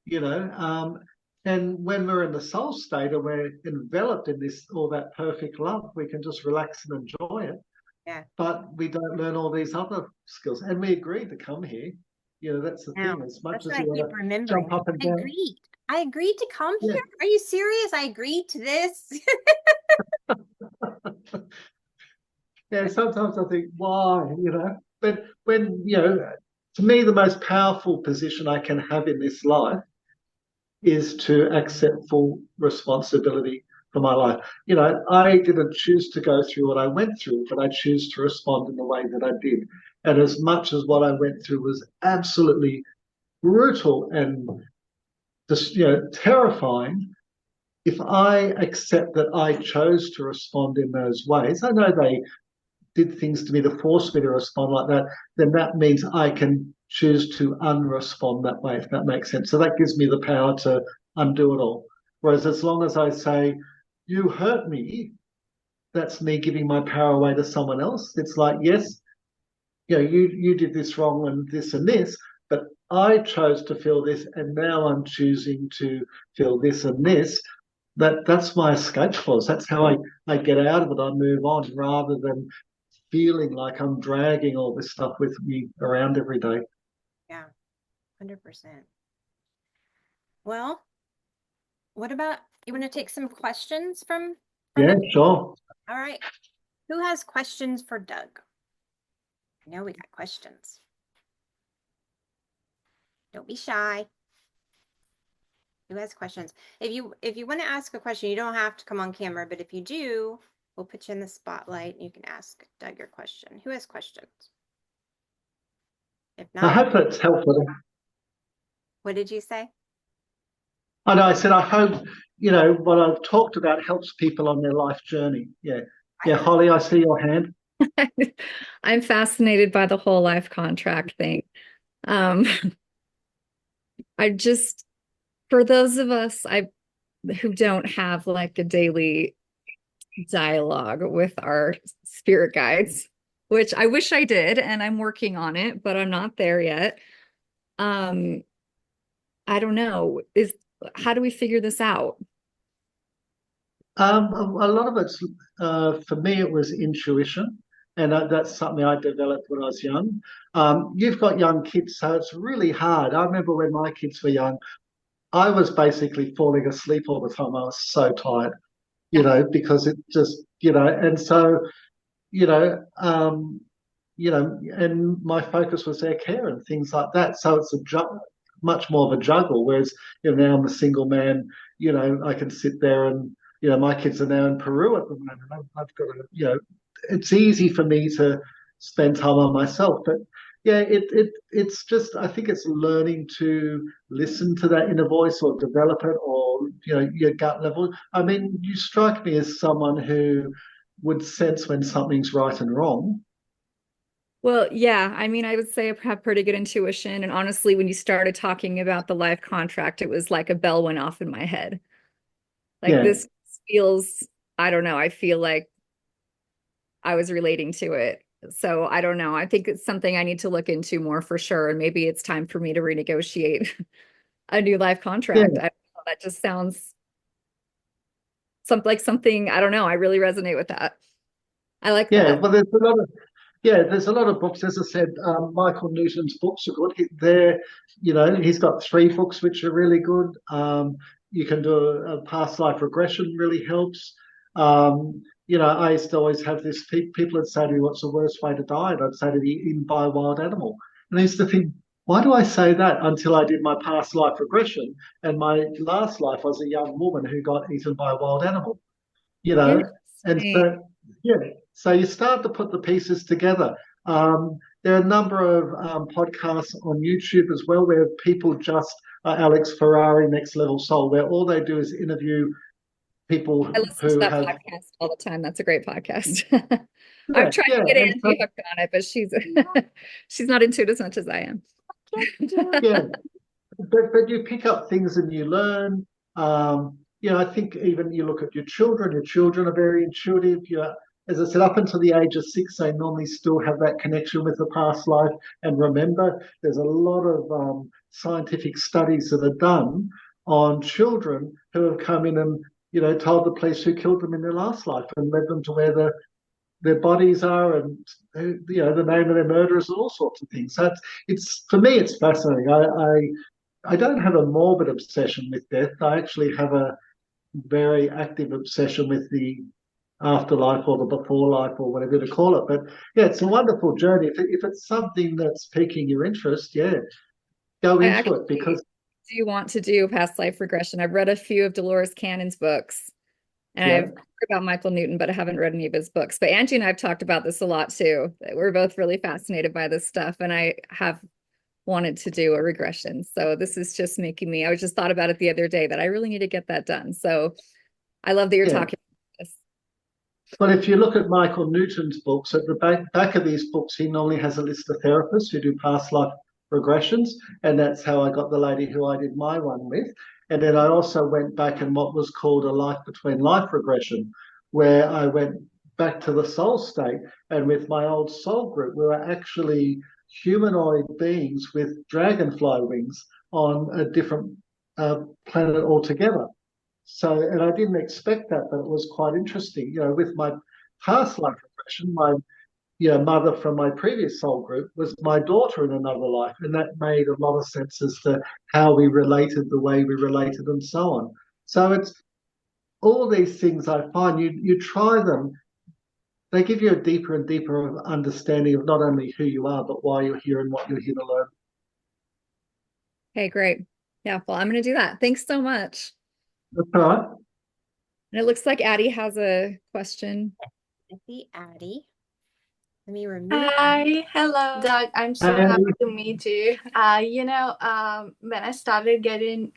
You know, and when we're in the soul state and we're enveloped in all that perfect love, we can just relax and enjoy it. Yeah. But we don't learn all these other skills. And we agreed to come here. That's the thing. As much That's as what I you keep want to remembering. jump up and I down. agreed. I agreed to come Yeah. here. Are you serious? I agreed to this. Yeah, sometimes I think, why, But when, to me, the most powerful position I can have in this life is to accept full responsibility for my life. I didn't choose to go through what I went through, but I choose to respond in the way that I did. And as much as what I went through was absolutely brutal and just, terrifying, if I accept that I chose to respond in those ways, I know they did things to me to force me to respond like that, then that means I can choose to unrespond that way, if that makes sense. So that gives me the power to undo it all. Whereas as long as I say, you hurt me, that's me giving my power away to someone else. It's like, yes, you did this wrong and this, but I chose to feel this, and now I'm choosing to feel this and this. That's my escape clause. That's how I get out of it. I move on rather than feeling like I'm dragging all this stuff with me around every day. Yeah, 100%. Well, what about you want to take some questions from Yeah, it? sure. All right. Who has questions for Doug? I know we got questions. Don't be shy. Who has questions? If you want to ask a question, you don't have to come on camera, but if you do, we'll put you in the spotlight and you can ask Doug your question. Who has questions? If I not, hope that's helpful. what did you say? I know I said, I hope, what I've talked about helps people on their life journey. Yeah. I Yeah, hope. Holly, I see your hand. I'm fascinated by the whole life contract thing. Um, I just, for those of us who don't have like a daily dialogue with our spirit guides, which I wish I did, and I'm working on it, but I'm not there yet. Um, I don't know. How do we figure this out? A lot of it's, for me, it was intuition. And that's something I developed when I was young. You've got young kids, so it's really hard. I remember when my kids were young, I was basically falling asleep all the time. I was so tired, Yeah. because it just, and so, you know, um, and my focus was their care and things like that. So it's much more of a juggle. Whereas, now I'm a single man. I can sit there and, my kids are now in Peru at the moment. I've got to, it's easy for me to spend time on myself. But yeah, it's just, I think it's learning to listen to that inner voice or develop it, or your gut level. I mean, you strike me as someone who would sense when something's right and wrong. Well, yeah, I mean, I would say I have pretty good intuition. And honestly, when you started talking about the life contract, it was like a bell went off in my head. Like Yeah. this feels, I don't know, I feel like I was relating to it. So I don't know. I think it's something I need to look into more for sure. And maybe it's time for me to renegotiate a new life Yeah. contract. I don't know, that just sounds something, I don't know. I really resonate with that. I like Yeah, that. well, there's a lot of books. As I said, Michael Newton's books are good. He's got 3 books which are really good. You can do a past life regression, really helps. I used to always have this. People would say to me, "What's the worst way to die?" And I'd say to be eaten by a wild animal. And I used to think, why do I say that? Until I did my past life regression, and my last life I was a young woman who got eaten by a wild animal. you know and Interesting. so yeah, so you start to put the pieces together. There are a number of podcasts on YouTube as well where people just, Alex Ferrari, Next Level Soul, where all they do is interview people I listen to who that have, podcast all the time. That's a great podcast. yeah, I've tried yeah, to get and Angie so, hooked on it, but she's not into it as much as I am. yeah, but you pick up things and you learn. I think even you look at your children. Your children are very intuitive. As I said, up until the age of 6, they normally still have that connection with the past life. And remember, there's a lot of scientific studies that are done on children who have come in and told the police who killed them in their last life and led them to where their bodies are, and the name of their murderers and all sorts of things. So it's for me, it's fascinating. I don't have a morbid obsession with death. I actually have a very active obsession with the afterlife or the before life or whatever to call it. But yeah, it's a wonderful journey. If it's something that's piquing your interest, yeah, go I into it actually because do want to do past life regression. I've read a few of Dolores Cannon's books, and yeah, I've heard about Michael Newton, but I haven't read any of his books. But Angie and I have talked about this a lot too. We're both really fascinated by this stuff, and I have wanted to do a regression. So this is just making me, I was just thought about it the other day that I really need to get that done. So I love that you're yeah. talking about this. But if you look at Michael Newton's books, at the back of these books, he normally has a list of therapists who do past life regressions. And that's how I got the lady who I did my one with. And then I also went back in what was called a life between life regression, where I went back to the soul state. And with my old soul group, we were actually humanoid beings with dragonfly wings on a different planet altogether. So, and I didn't expect that, but it was quite interesting. With my past life regression, mother from my previous soul group was my daughter in another life, and that made a lot of sense as to how we related, the way we related, and so on. So it's all these things I find you try them, they give you a deeper and deeper understanding of not only who you are, but why you're here and what you're here to learn. Okay, great. Yeah, well, I'm going to do that. Thanks so much. That's all right. And it looks like Addie has a question. I see Addie. Let me remove. Hi, hello, Doug. I'm so Hi. happy to meet you. When I started getting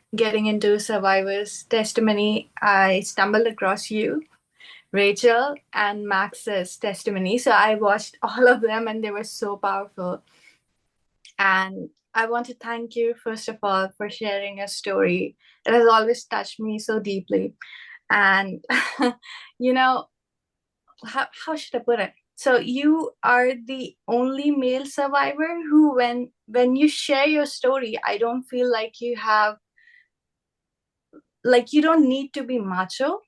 into Survivor's testimony, I stumbled across you, Rachel, and Max's testimony. So I watched all of them, and they were so powerful. And I want to thank you, first of all, for sharing your story. It has always touched me so deeply. And, how should I put it? So you are the only male survivor who, when you share your story, I don't feel like you don't need to be macho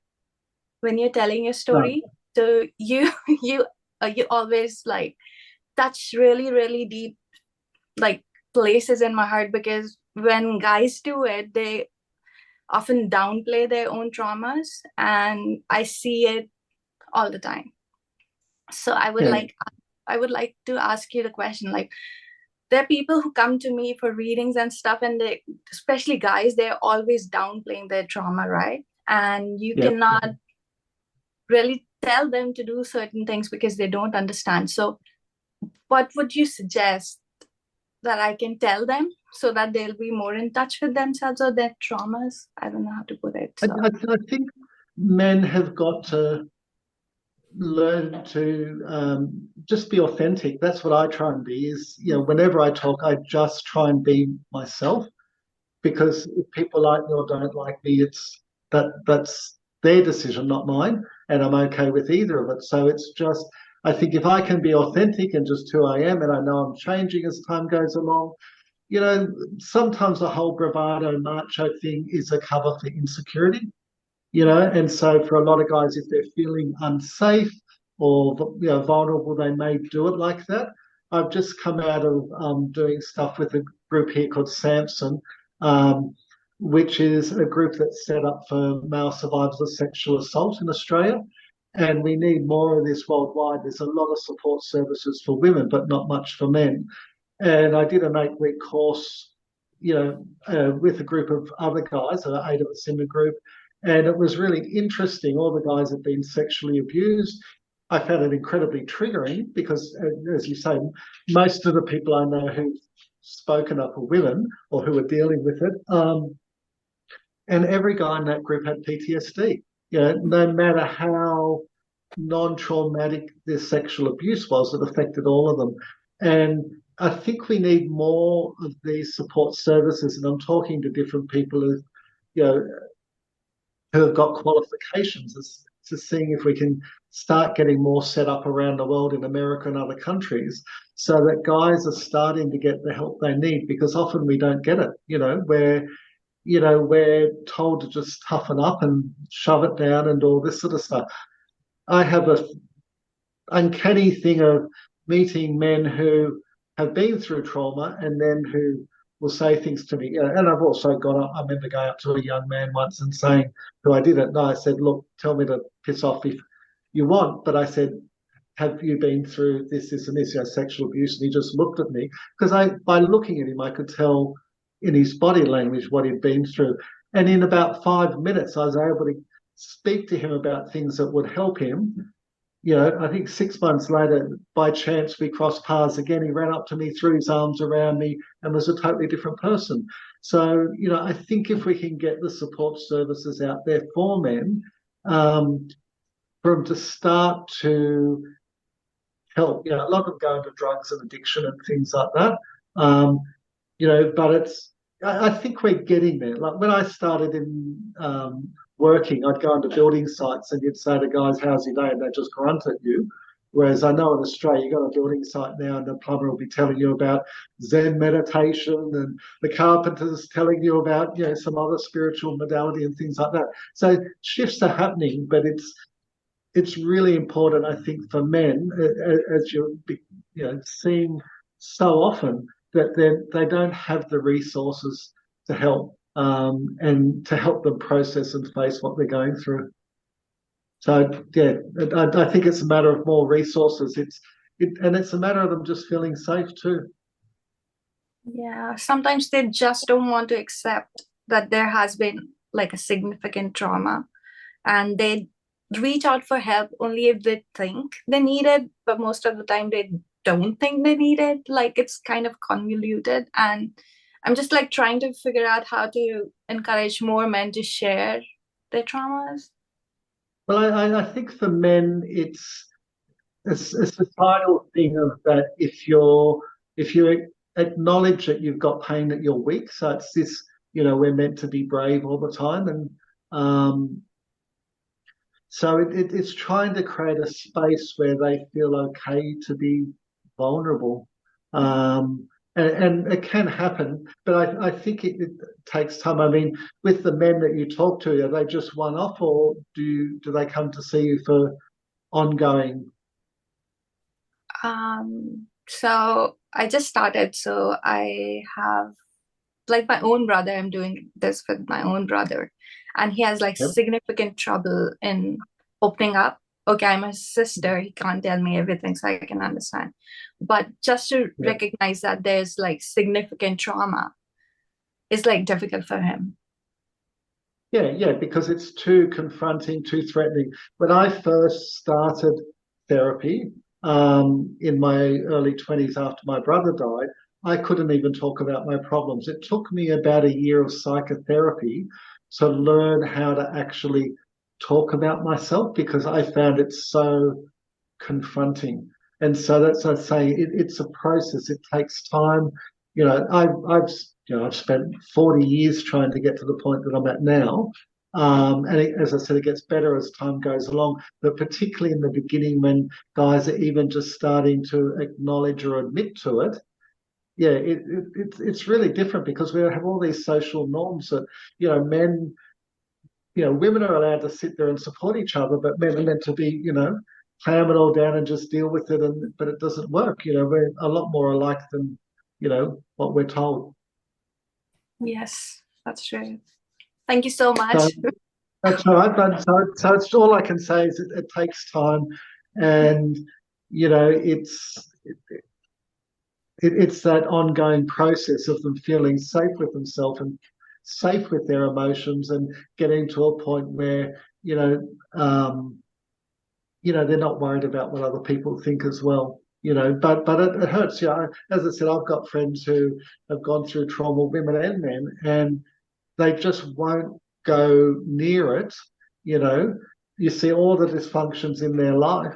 when you're telling your story. No. So you you always like touch really, really deep like places in my heart, because when guys do it, they often downplay their own traumas, and I see it all the time. So I would like to ask you the question, like, there are people who come to me for readings and stuff, and they, especially guys, they're always downplaying their trauma, right? And you cannot really tell them to do certain things because they don't understand. So what would you suggest that I can tell them so that they'll be more in touch with themselves or their traumas? I don't know how to put it. So. I think men have got to learn to just be authentic. That's what I try and be. Is whenever I talk, I just try and be myself, because if people like me or don't like me, that's their decision, not mine, and I'm okay with either of it. So it's just, I think if I can be authentic and just who I am, and I know I'm changing as time goes along. Sometimes the whole bravado macho thing is a cover for insecurity. And so for a lot of guys, if they're feeling unsafe or vulnerable, they may do it like that. I've just come out of doing stuff with a group here called Samson, which is a group that's set up for male survivors of sexual assault in Australia. And we need more of this worldwide. There's a lot of support services for women, but not much for men. And I did an 8-week course, with a group of other guys, 8 of us in the group. And it was really interesting. All the guys had been sexually abused. I found it incredibly triggering because, as you say, most of the people I know who've spoken up are women or who are dealing with it. And every guy in that group had PTSD. No matter how non-traumatic their sexual abuse was, it affected all of them. And I think we need more of these support services. And I'm talking to different people who have got qualifications as to seeing if we can start getting more set up around the world in America and other countries, so that guys are starting to get the help they need, because often we don't get it. We're told to just toughen up and shove it down and all this sort of stuff. I have a uncanny thing of meeting men who have been through trauma and then who will say things to me. And I've also I remember going up to a young man once and saying, who I didn't know, I said, look, tell me to piss off if you want. But I said, have you been through this, and this, sexual abuse? And he just looked at me, because by looking at him, I could tell in his body language what he'd been through. And in about 5 minutes, I was able to speak to him about things that would help him. I think 6 months later, by chance, we crossed paths again. He ran up to me, threw his arms around me, and was a totally different person. So, I think if we can get the support services out there for men, for them to start to help. A lot of them go into drugs and addiction and things like that. But I think we're getting there. Like when I started in working, I'd go into building sites and you'd say to guys, how's your day? And they'd just grunt at you. Whereas I know in Australia, you go to a building site now and the plumber will be telling you about Zen meditation, and the carpenter's telling you about, some other spiritual modality and things like that. So shifts are happening, but it's really important, I think, for men, as you're seeing so often, that they don't have the resources to help, and to help them process and face what they're going through. So yeah, I think it's a matter of more resources. And it's a matter of them just feeling safe too. Yeah, sometimes they just don't want to accept that there has been like a significant trauma, and they reach out for help only if they think they need it, but most of the time they don't think they need it. Like it's kind of convoluted, and I'm just like trying to figure out how to encourage more men to share their traumas. Well, I think for men, it's a societal thing of that if you acknowledge that you've got pain, that you're weak. So it's this, we're meant to be brave all the time, and so it's trying to create a space where they feel okay to be vulnerable. And it can happen, but I think it takes time. I mean, with the men that you talk to, are they just one off, or do they come to see you for ongoing? So I just started, so I have like my own brother. I'm doing this with my own brother, and he has like Yep. significant trouble in opening up. Okay, I'm his sister. He can't tell me everything, so I can understand. But just to Yeah. recognize that there's like significant trauma is like difficult for him. Yeah, because it's too confronting, too threatening. When I first started therapy, in my early 20s after my brother died, I couldn't even talk about my problems. It took me about a year of psychotherapy to learn how to actually talk about myself, because I found it so confronting. And so that's what I'm saying. It's a process. It takes time. I've spent 40 years trying to get to the point that I'm at now. As I said, it gets better as time goes along. But particularly in the beginning, when guys are even just starting to acknowledge or admit to it, yeah, it's really different, because we have all these social norms that, men, women are allowed to sit there and support each other, but men are meant to be, clam it all down and just deal with it. But it doesn't work. We're a lot more alike than, what we're told. Yes, that's true. Thank you so So much. that's all right. So it's all I can say is it takes time, and it's that ongoing process of them feeling safe with themselves and safe with their emotions, and getting to a point where they're not worried about what other people think as well. But it hurts. As I said, I've got friends who have gone through trauma, women and men, and they just won't go near it. You see all the dysfunctions in their life,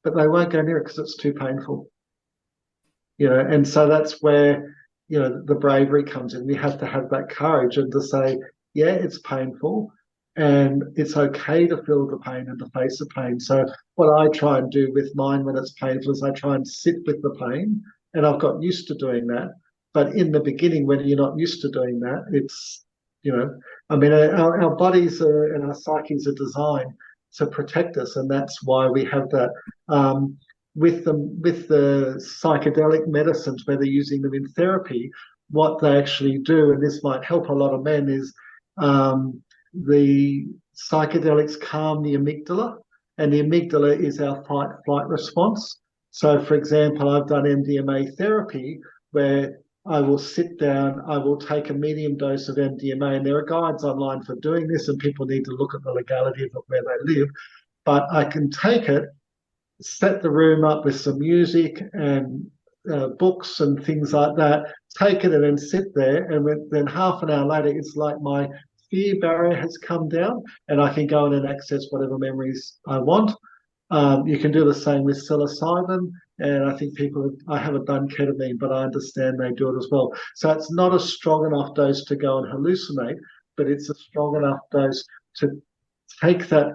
but they won't go near it because it's too painful. And so that's where, the bravery comes in. We have to have that courage and to say, yeah, it's painful, and it's okay to feel the pain and to face the pain. So what I try and do with mine when it's painful is I try and sit with the pain, and I've got used to doing that. But in the beginning, when you're not used to doing that, it's, our bodies and our psyches are designed to protect us, and that's why we have that. With the psychedelic medicines, where they're using them in therapy, what they actually do, and this might help a lot of men, is the psychedelics calm the amygdala, and the amygdala is our fight-flight response. So, for example, I've done MDMA therapy where I will sit down, I will take a medium dose of MDMA, and there are guides online for doing this, and people need to look at the legalities of where they live. But I can take it, set the room up with some music and books and things like that, take it and then sit there, and then half an hour later, it's like my fear barrier has come down, and I can go in and access whatever memories I want. You can do the same with psilocybin, and I think I haven't done ketamine, but I understand they do it as well. So it's not a strong enough dose to go and hallucinate, but it's a strong enough dose to take that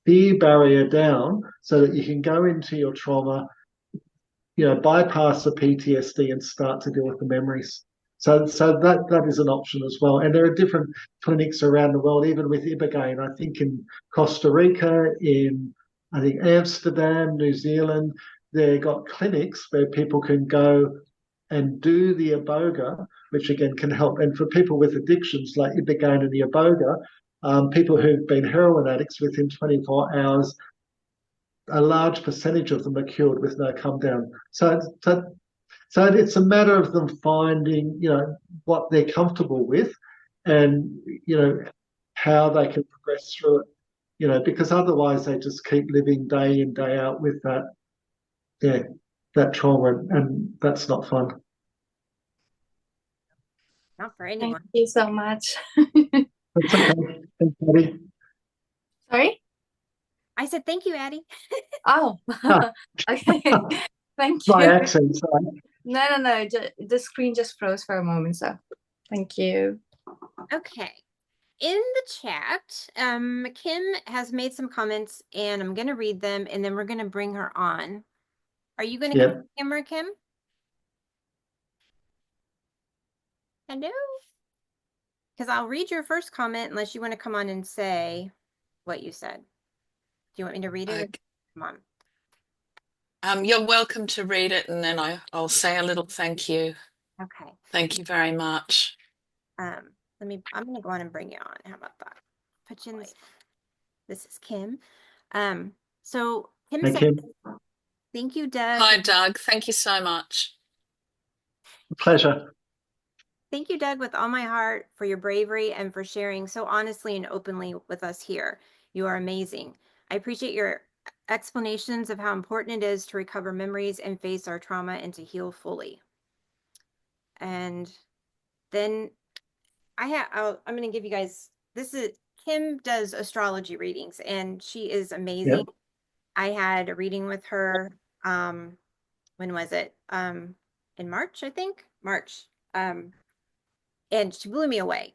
fear barrier down so that you can go into your trauma, bypass the PTSD and start to deal with the memories. So that is an option as well. And there are different clinics around the world, even with Ibogaine. I think in Costa Rica, in I think Amsterdam, New Zealand, they've got clinics where people can go and do the iboga, which again can help. And for people with addictions like ibogaine and the iboga, people who've been heroin addicts within 24 hours, a large percentage of them are cured with no come down. So it's a matter of them finding, what they're comfortable with, and how they can progress through it. Because otherwise they just keep living day in, day out with that trauma, and that's not fun. Not for Thank anyone. you so much. That's okay. Thanks, Patty. Sorry? I said thank you, Addie. Oh, Ah, okay. Thank my you. accent, sorry. No. The screen just froze for a moment, so thank you. Okay. In the chat, Kim has made some comments, and I'm going to read them, and then we're going to bring her on. Are you going to come on camera, Kim? Hello? Because I'll read your first comment unless you want to come on and say what you said. Do you want me to read it? Okay. Come on. You're welcome to read it, and then I'll say a little thank you. Okay. Thank you very much. I'm going to go on and bring you on. How about that? Put you in this is Kim. So Kim Hey, said, Kim. thank you, Doug. Hi, Doug. Thank you so much. Pleasure. Thank you, Doug, with all my heart for your bravery and for sharing so honestly and openly with us here. You are amazing. I appreciate your explanations of how important it is to recover memories and face our trauma and to heal fully. And then I'm going to give you guys, Kim does astrology readings, and she is amazing. Yep. I had a reading with her, when was it? In March, I think. March. And she blew me away.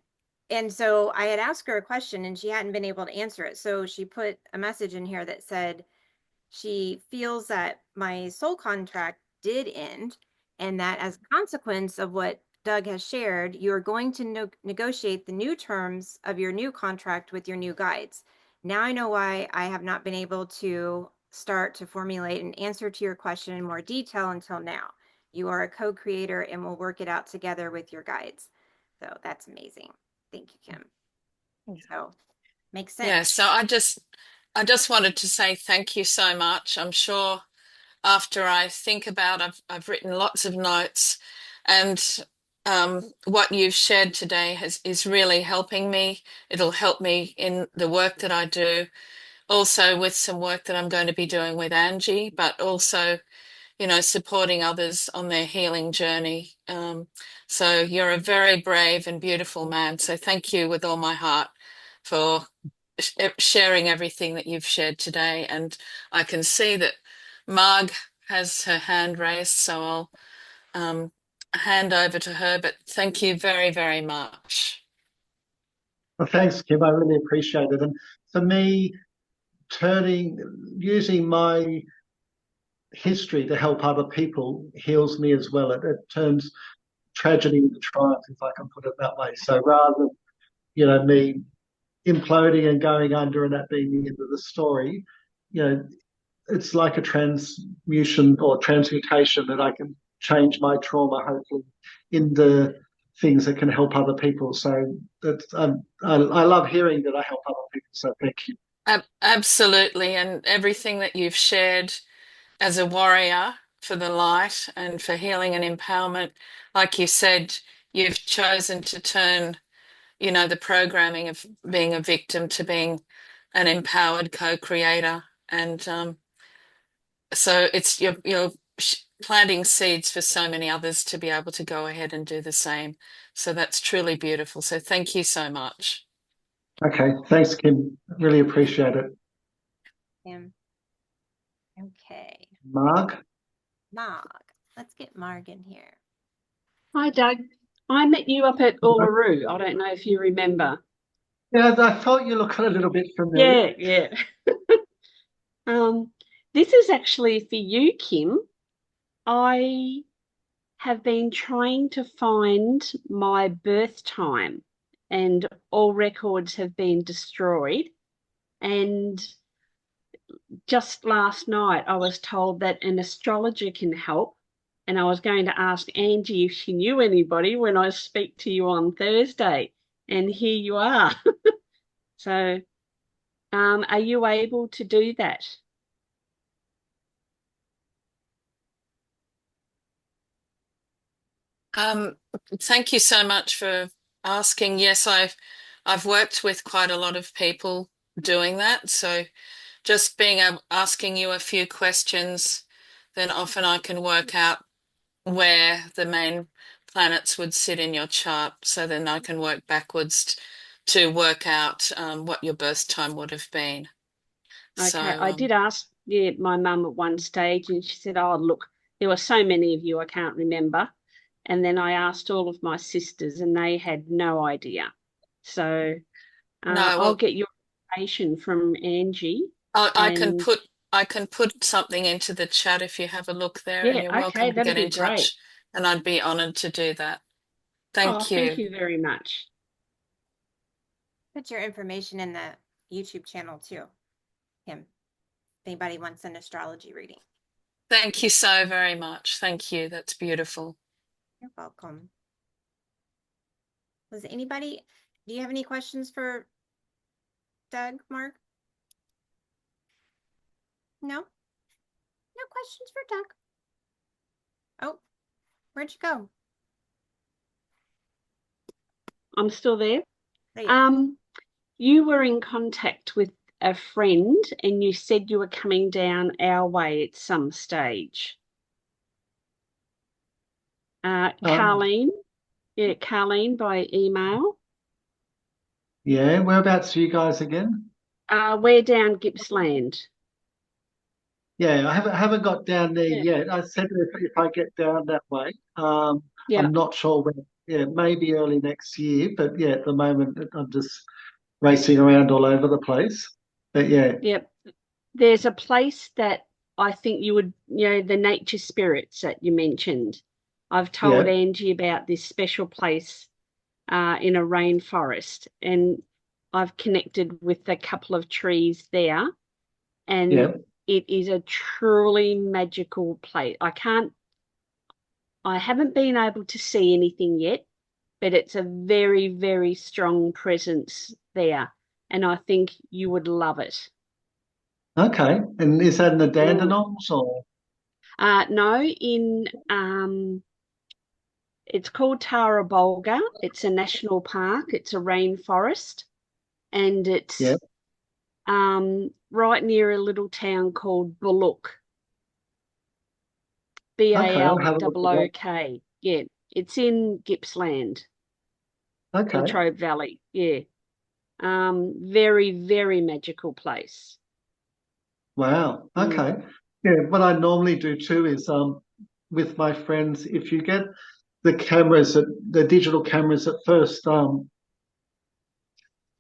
And so I had asked her a question and she hadn't been able to answer it. So she put a message in here that said she feels that my soul contract did end, and that as a consequence of what Doug has shared, you are going to negotiate the new terms of your new contract with your new guides. Now I know why I have not been able to start to formulate an answer to your question in more detail until now. You are a co-creator and will work it out together with your guides. So that's amazing. Thank you, Kim. So makes sense. Yeah, so I just wanted to say thank you so much. I'm sure after I think about, I've written lots of notes, and what you've shared today is really helping me. It'll help me in the work that I do, also with some work that I'm going to be doing with Angie, but also supporting others on their healing journey. So you're a very brave and beautiful man. So thank you with all my heart for sharing everything that you've shared today. And I can see that Marg has her hand raised, so I'll hand over to her. But thank you very, very much. Well, thanks, Kim. I really appreciate it. And for me, using my history to help other people heals me as well. It turns tragedy into triumph, if I can put it that way. So rather than, me imploding and going under and that being the end of the story, it's like a transmutation or transmutation that I can change my trauma, hopefully, into things that can help other people. So I love hearing that I help other people. So thank you. Absolutely. And everything that you've shared as a warrior for the light and for healing and empowerment, like you said, you've chosen to turn, the programming of being a victim to being an empowered co-creator. And so you're planting seeds for so many others to be able to go ahead and do the same. So that's truly beautiful. So thank you so much. Okay, thanks, Kim. Really appreciate it. Okay. Marg? Marg. Let's get Marg in here. Hi, Doug. I met you up at Uluru. I don't know if you remember. Yeah, I thought you looked a little bit familiar. Yeah. This is actually for you, Kim. I have been trying to find my birth time, and all records have been destroyed. And just last night I was told that an astrologer can help, and I was going to ask Angie if she knew anybody when I speak to you on Thursday, and here you are. So, are you able to do that? Thank you so much for asking. Yes, I've worked with quite a lot of people doing that. So just asking you a few questions, then often I can work out where the main planets would sit in your chart. So then I can work backwards to work out what your birth time would have been. So Okay, I did ask, yeah, my mum at one stage, and she said, "Oh, look, there were so many of you, I can't remember." And then I asked all of my sisters, and they had no idea. So no, I'll well, get your information from Angie, I can and put something into the chat if you have a look there, and yeah, you're okay, welcome to that'd get be in great. touch, and I'd be honored to do that. Oh, Thank thank you. you very much. Put your information in the YouTube channel too, Kim. If anybody wants an astrology reading. Thank you so very much. Thank you. That's beautiful. You're welcome. Do you have any questions for Doug, Mark? No? No questions for Doug. Oh, where'd you go? I'm still there. There you are. You were in contact with a friend, and you said you were coming down our way at some stage. Carlene, yeah, Carlene by email. Yeah, whereabouts are you guys again? We're down Gippsland. Yeah, I haven't got down there Yeah, yet. I said if I get down that way, yeah, I'm not sure when. Yeah, maybe early next year, but yeah, at the moment I'm just racing around all over the place. But yeah, yeah. There's a place that I think you would, the nature spirits that you mentioned. I've told yeah, Angie about this special place in a rainforest, and I've connected with a couple of trees there, and yeah. it is a truly magical place. I haven't been able to see anything yet, but it's a very, very strong presence there, and I think you would love it. Okay. And is that in the Mm. Dandenongs or? No, it's called Tara Bulga. It's a national park. It's a rainforest, and Yeah. it's right near a little town called Bullock, Okay, I'll have a look at that. Bullock. Yeah, it's in Gippsland, Okay. Latrobe Valley. Yeah, very, very magical place. Wow. Mm. Okay. Yeah. What I normally do too is with my friends, if you get the digital cameras at first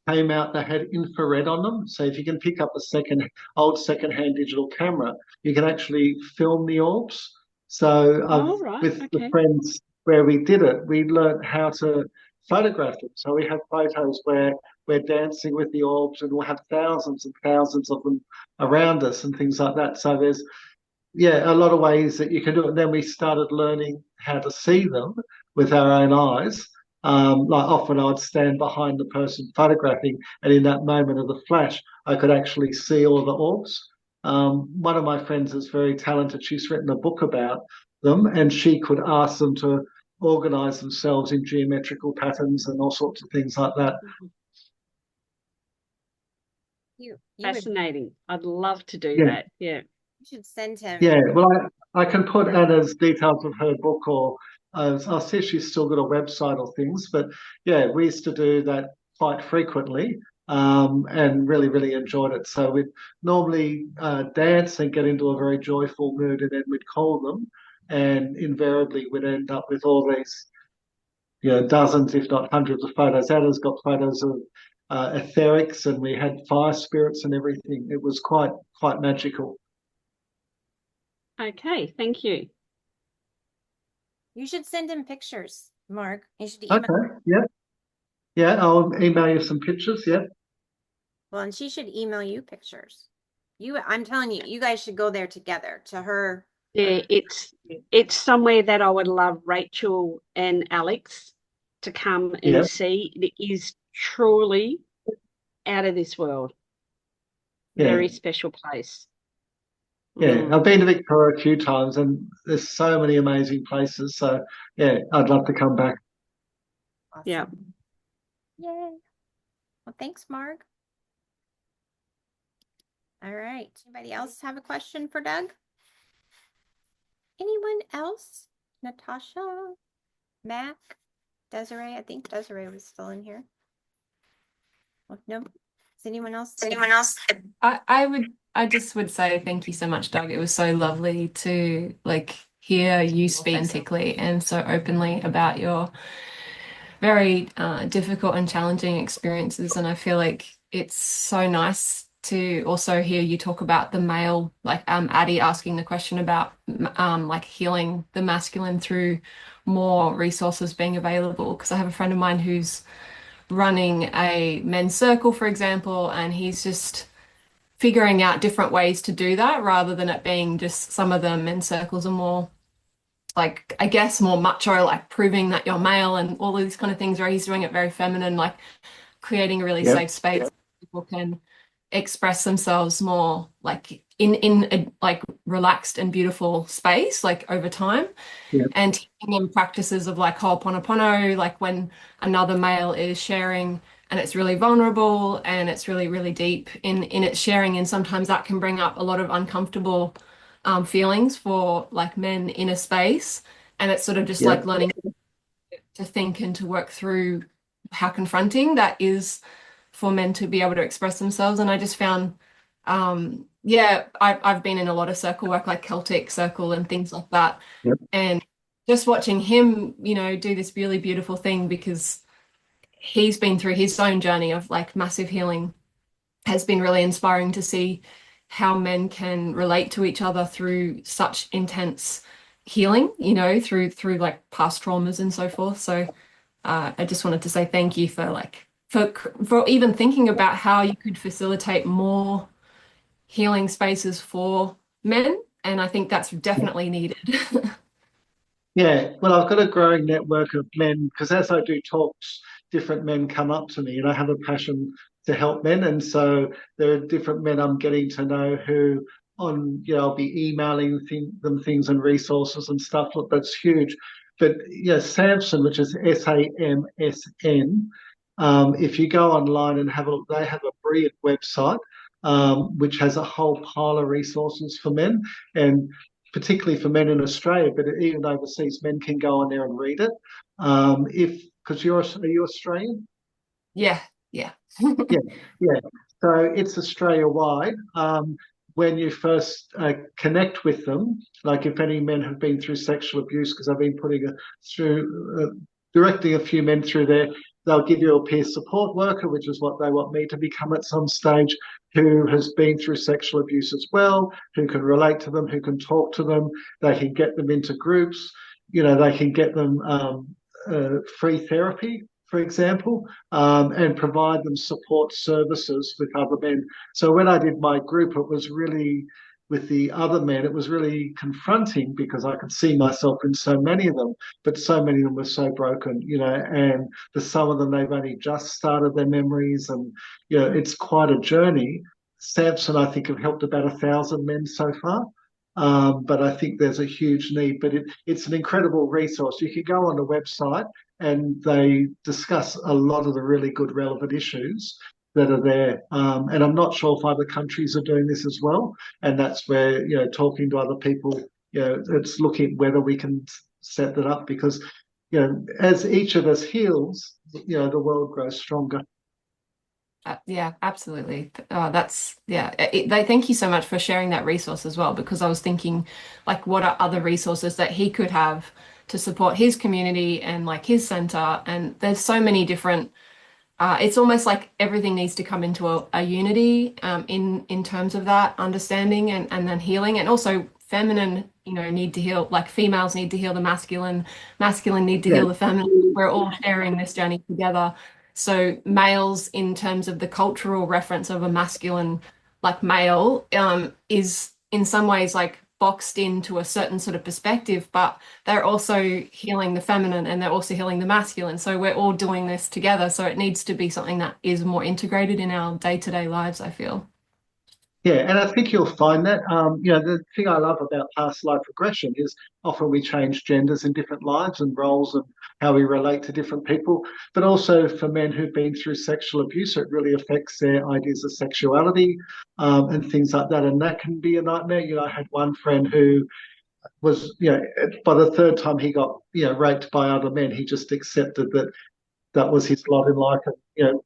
came out that had infrared on them. So if you can pick up a second-hand digital camera, you can actually film the orbs. So Oh, right. with the Okay. friends where we did it, we learned how to photograph them. So we have photos where we're dancing with the orbs, and we'll have thousands and thousands of them around us and things like that. So there's a lot of ways that you can do it. And then we started learning how to see them with our own eyes. Like often I'd stand behind the person photographing, and in that moment of the flash, I could actually see all the orbs. One of my friends is very talented. She's written a book about them, and she could ask them to organize themselves in geometrical patterns and all sorts of things like that. Mhm. You Fascinating. I'd love to do Yeah. that. Yeah. you should send him. Yeah, well, I can put Anna's details of her book, or I'll see if she's still got a website or things. But yeah, we used to do that quite frequently, and really, really enjoyed it. So we'd normally dance and get into a very joyful mood, and then we'd call them, and invariably we'd end up with all these, dozens, if not hundreds of photos. Anna's got photos of etherics, and we had fire spirits and everything. It was quite magical. Okay. Thank you. You should send him pictures, Mark. You should email. Okay, yeah. Yeah, I'll email you some pictures. Yeah. Well, and she should email you pictures. I'm telling you, you guys should go there together to her. Yeah, it's somewhere that I would love Rachel and Alex to come Yeah. and see. It is truly out of this world. Yeah. Very special place. Yeah, I've been to Victoria a few times, and there's so many amazing places. So yeah, I'd love to come back. Awesome. Yeah. Yay. Well, thanks, Marg. All right. Anybody else have a question for Doug? Anyone else? Natasha, Mac, Desiree. I think Desiree was still in here. Oh, no. Is anyone else? I just would say thank you so much, Doug. It was so lovely to like hear you speak authentically and so openly about your very difficult and challenging experiences. And I feel like it's so nice to also hear you talk about the male, like Addie asking the question about like healing the masculine through more resources being available. Because I have a friend of mine who's running a men's circle, for example, and he's just figuring out different ways to do that rather than it being just some of the men's circles are more like, I guess, more macho, like proving that you're male and all of these kind of things, where he's doing it very feminine, like creating a really safe space where people can express themselves more like in a like relaxed and beautiful space, like over time. And teaching them practices of like ho'oponopono, like when another male is sharing and it's really vulnerable and it's really, really deep in its sharing. And sometimes that can bring up a lot of uncomfortable feelings for like men in a space. And it's sort of just like learning to think and to work through how confronting that is for men to be able to express themselves. And I just found, I've been in a lot of circle work, like Celtic circle and things like that. And just watching him, you know, do this really beautiful thing, because he's been through his own journey of like massive healing, has been really inspiring to see how men can relate to each other through such intense healing, you know, through like past traumas and so forth. So I just wanted to say thank you for like for even thinking about how you could facilitate more healing spaces for men. And I think that's definitely needed. Yeah, well, I've got a growing network of men because as I do talks, different men come up to me, and I have a passion to help men. And so there are different men I'm getting to know who, I'll be emailing them things and resources and stuff. Look, that's huge. But yeah, Samson, which is SAMSN, if you go online and have a look, they have a brilliant website which has a whole pile of resources for men. And particularly for men in Australia, but even overseas, men can go on there and read it. Because are you Australian? Yeah. Yeah. So it's Australia wide. When you first connect with them, like if any men have been through sexual abuse, because I've been directing a few men through there, they'll give you a peer support worker, which is what they want me to become at some stage, who has been through sexual abuse as well, who can relate to them, who can talk to them. They can get them into groups. They can get them free therapy, for example, and provide them support services with other men. So when I did my group, it was really, with the other men, it was really confronting because I could see myself in so many of them, but so many of them were so broken, and for some of them, they've only just started their memories, and, it's quite a journey. Samson, I think, have helped about 1,000 men so far. But I think there's a huge need, but it's an incredible resource. You can go on the website and they discuss a lot of the really good relevant issues that are there. And I'm not sure if other countries are doing this as well. And that's where, talking to other people, it's looking whether we can set that up, because, as each of us heals, the world grows stronger. Yeah, absolutely. They thank you so much for sharing that resource as well, because I was thinking, like, what are other resources that he could have to support his community and like his center? And there's so many different. It's almost like everything needs to come into a unity in terms of that understanding and then healing, and also feminine, need to heal. Like females need to heal the masculine, masculine need to heal the feminine. We're all sharing this journey together. So males, in terms of the cultural reference of a masculine like male is in some ways like boxed into a certain sort of perspective, but they're also healing the feminine and they're also healing the masculine. So we're all doing this together. So it needs to be something that is more integrated in our day-to-day lives, I feel. Yeah, and I think you'll find that, the thing I love about past life regression is often we change genders in different lives and roles and how we relate to different people. But also for men who've been through sexual abuse, it really affects their ideas of sexuality, and things like that. And that can be a nightmare. I had one friend who was, by the third time he got, raped by other men, he just accepted that that was his lot in life. And,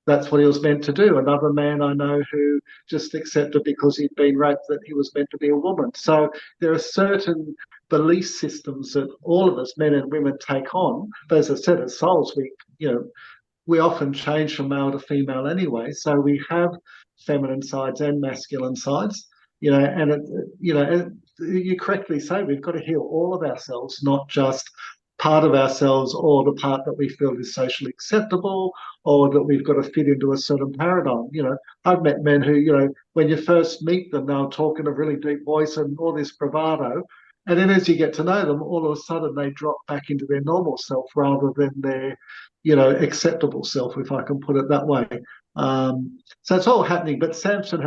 that's what he was meant to do. Another man I know who just accepted because he'd been raped that he was meant to be a woman. So there are certain belief systems that all of us, men and women, take on. But as I said, as souls, we often change from male to female anyway. So we have feminine sides and masculine sides. And you correctly say we've got to heal all of ourselves, not just part of ourselves or the part that we feel is socially acceptable or that we've got to fit into a certain paradigm. I've met men who, when you first meet them, they'll talk in a really deep voice and all this bravado. And then as you get to know them, all of a sudden they drop back into their normal self rather than their, acceptable self, if I can put it that way. So it's all happening. But Samson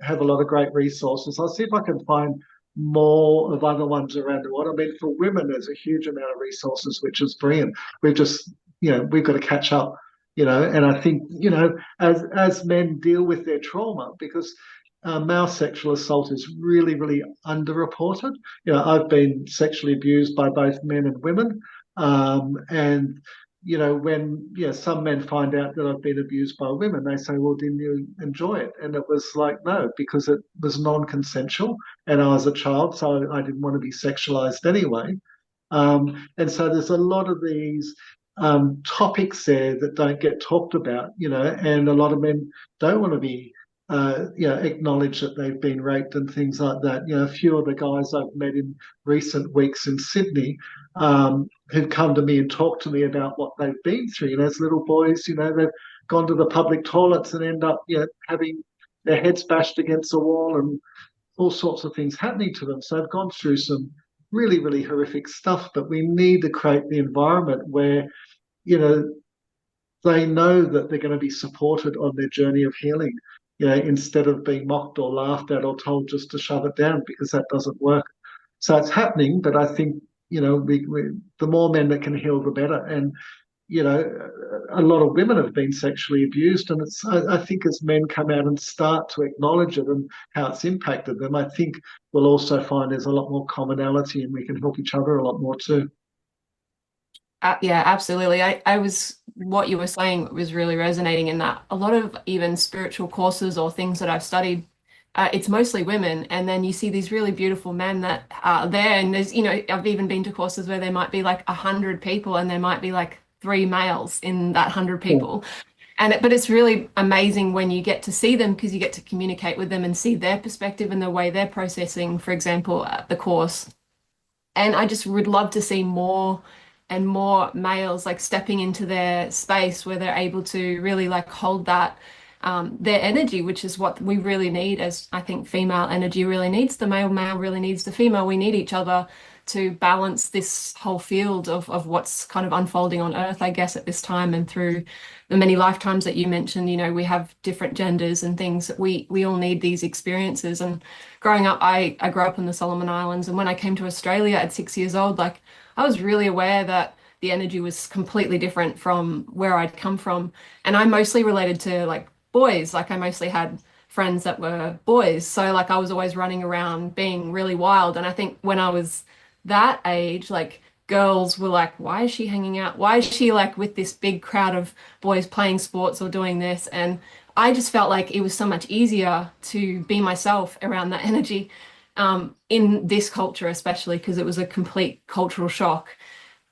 have a lot of great resources. I'll see if I can find more of other ones around the world. I mean, for women, there's a huge amount of resources, which is brilliant. We've just, we've got to catch up, and I think, as men deal with their trauma, because male sexual assault is really, really underreported. I've been sexually abused by both men and women. And when some men find out that I've been abused by women, they say, well, didn't you enjoy it? And it was like, no, because it was non-consensual and I was a child, so I didn't want to be sexualized anyway. And so there's a lot of these topics there that don't get talked about, and a lot of men don't want to be acknowledge that they've been raped and things like that. A few of the guys I've met in recent weeks in Sydney, who've come to me and talked to me about what they've been through. As little boys, they've gone to the public toilets and end up, having their heads bashed against the wall and all sorts of things happening to them. So I've gone through some really, really horrific stuff, but we need to create the environment where, they know that they're going to be supported on their journey of healing, instead of being mocked or laughed at or told just to shove it down, because that doesn't work. So it's happening, but I think, the more men that can heal, the better. And, a lot of women have been sexually abused, and I think as men come out and start to acknowledge it and how it's impacted them, I think we'll also find there's a lot more commonality and we can help each other a lot more too. Yeah, absolutely. I was, what you were saying was really resonating in that a lot of even spiritual courses or things that I've studied, it's mostly women. And then you see these really beautiful men that are there. And there's, I've even been to courses where there might be like 100 people and there might be like 3 males in that 100 people. But it's really amazing when you get to see them because you get to communicate with them and see their perspective and the way they're processing, for example, the course. And I just would love to see more and more males like stepping into their space where they're able to really like hold that their energy, which is what we really need. As I think female energy really needs the male really needs the female. We need each other to balance this whole field of what's kind of unfolding on Earth, I guess, at this time and through the many lifetimes that you mentioned. We have different genders and things. We all need these experiences. And growing up, I grew up in the Solomon Islands, and when I came to Australia at 6 years old, like I was really aware that the energy was completely different from where I'd come from. And I mostly related to like boys. Like I mostly had friends that were boys. So like I was always running around being really wild. And I think when I was that age, like girls were like, why is she hanging out? Why is she like with this big crowd of boys playing sports or doing this? And I just felt like it was so much easier to be myself around that energy, in this culture, especially because it was a complete cultural shock.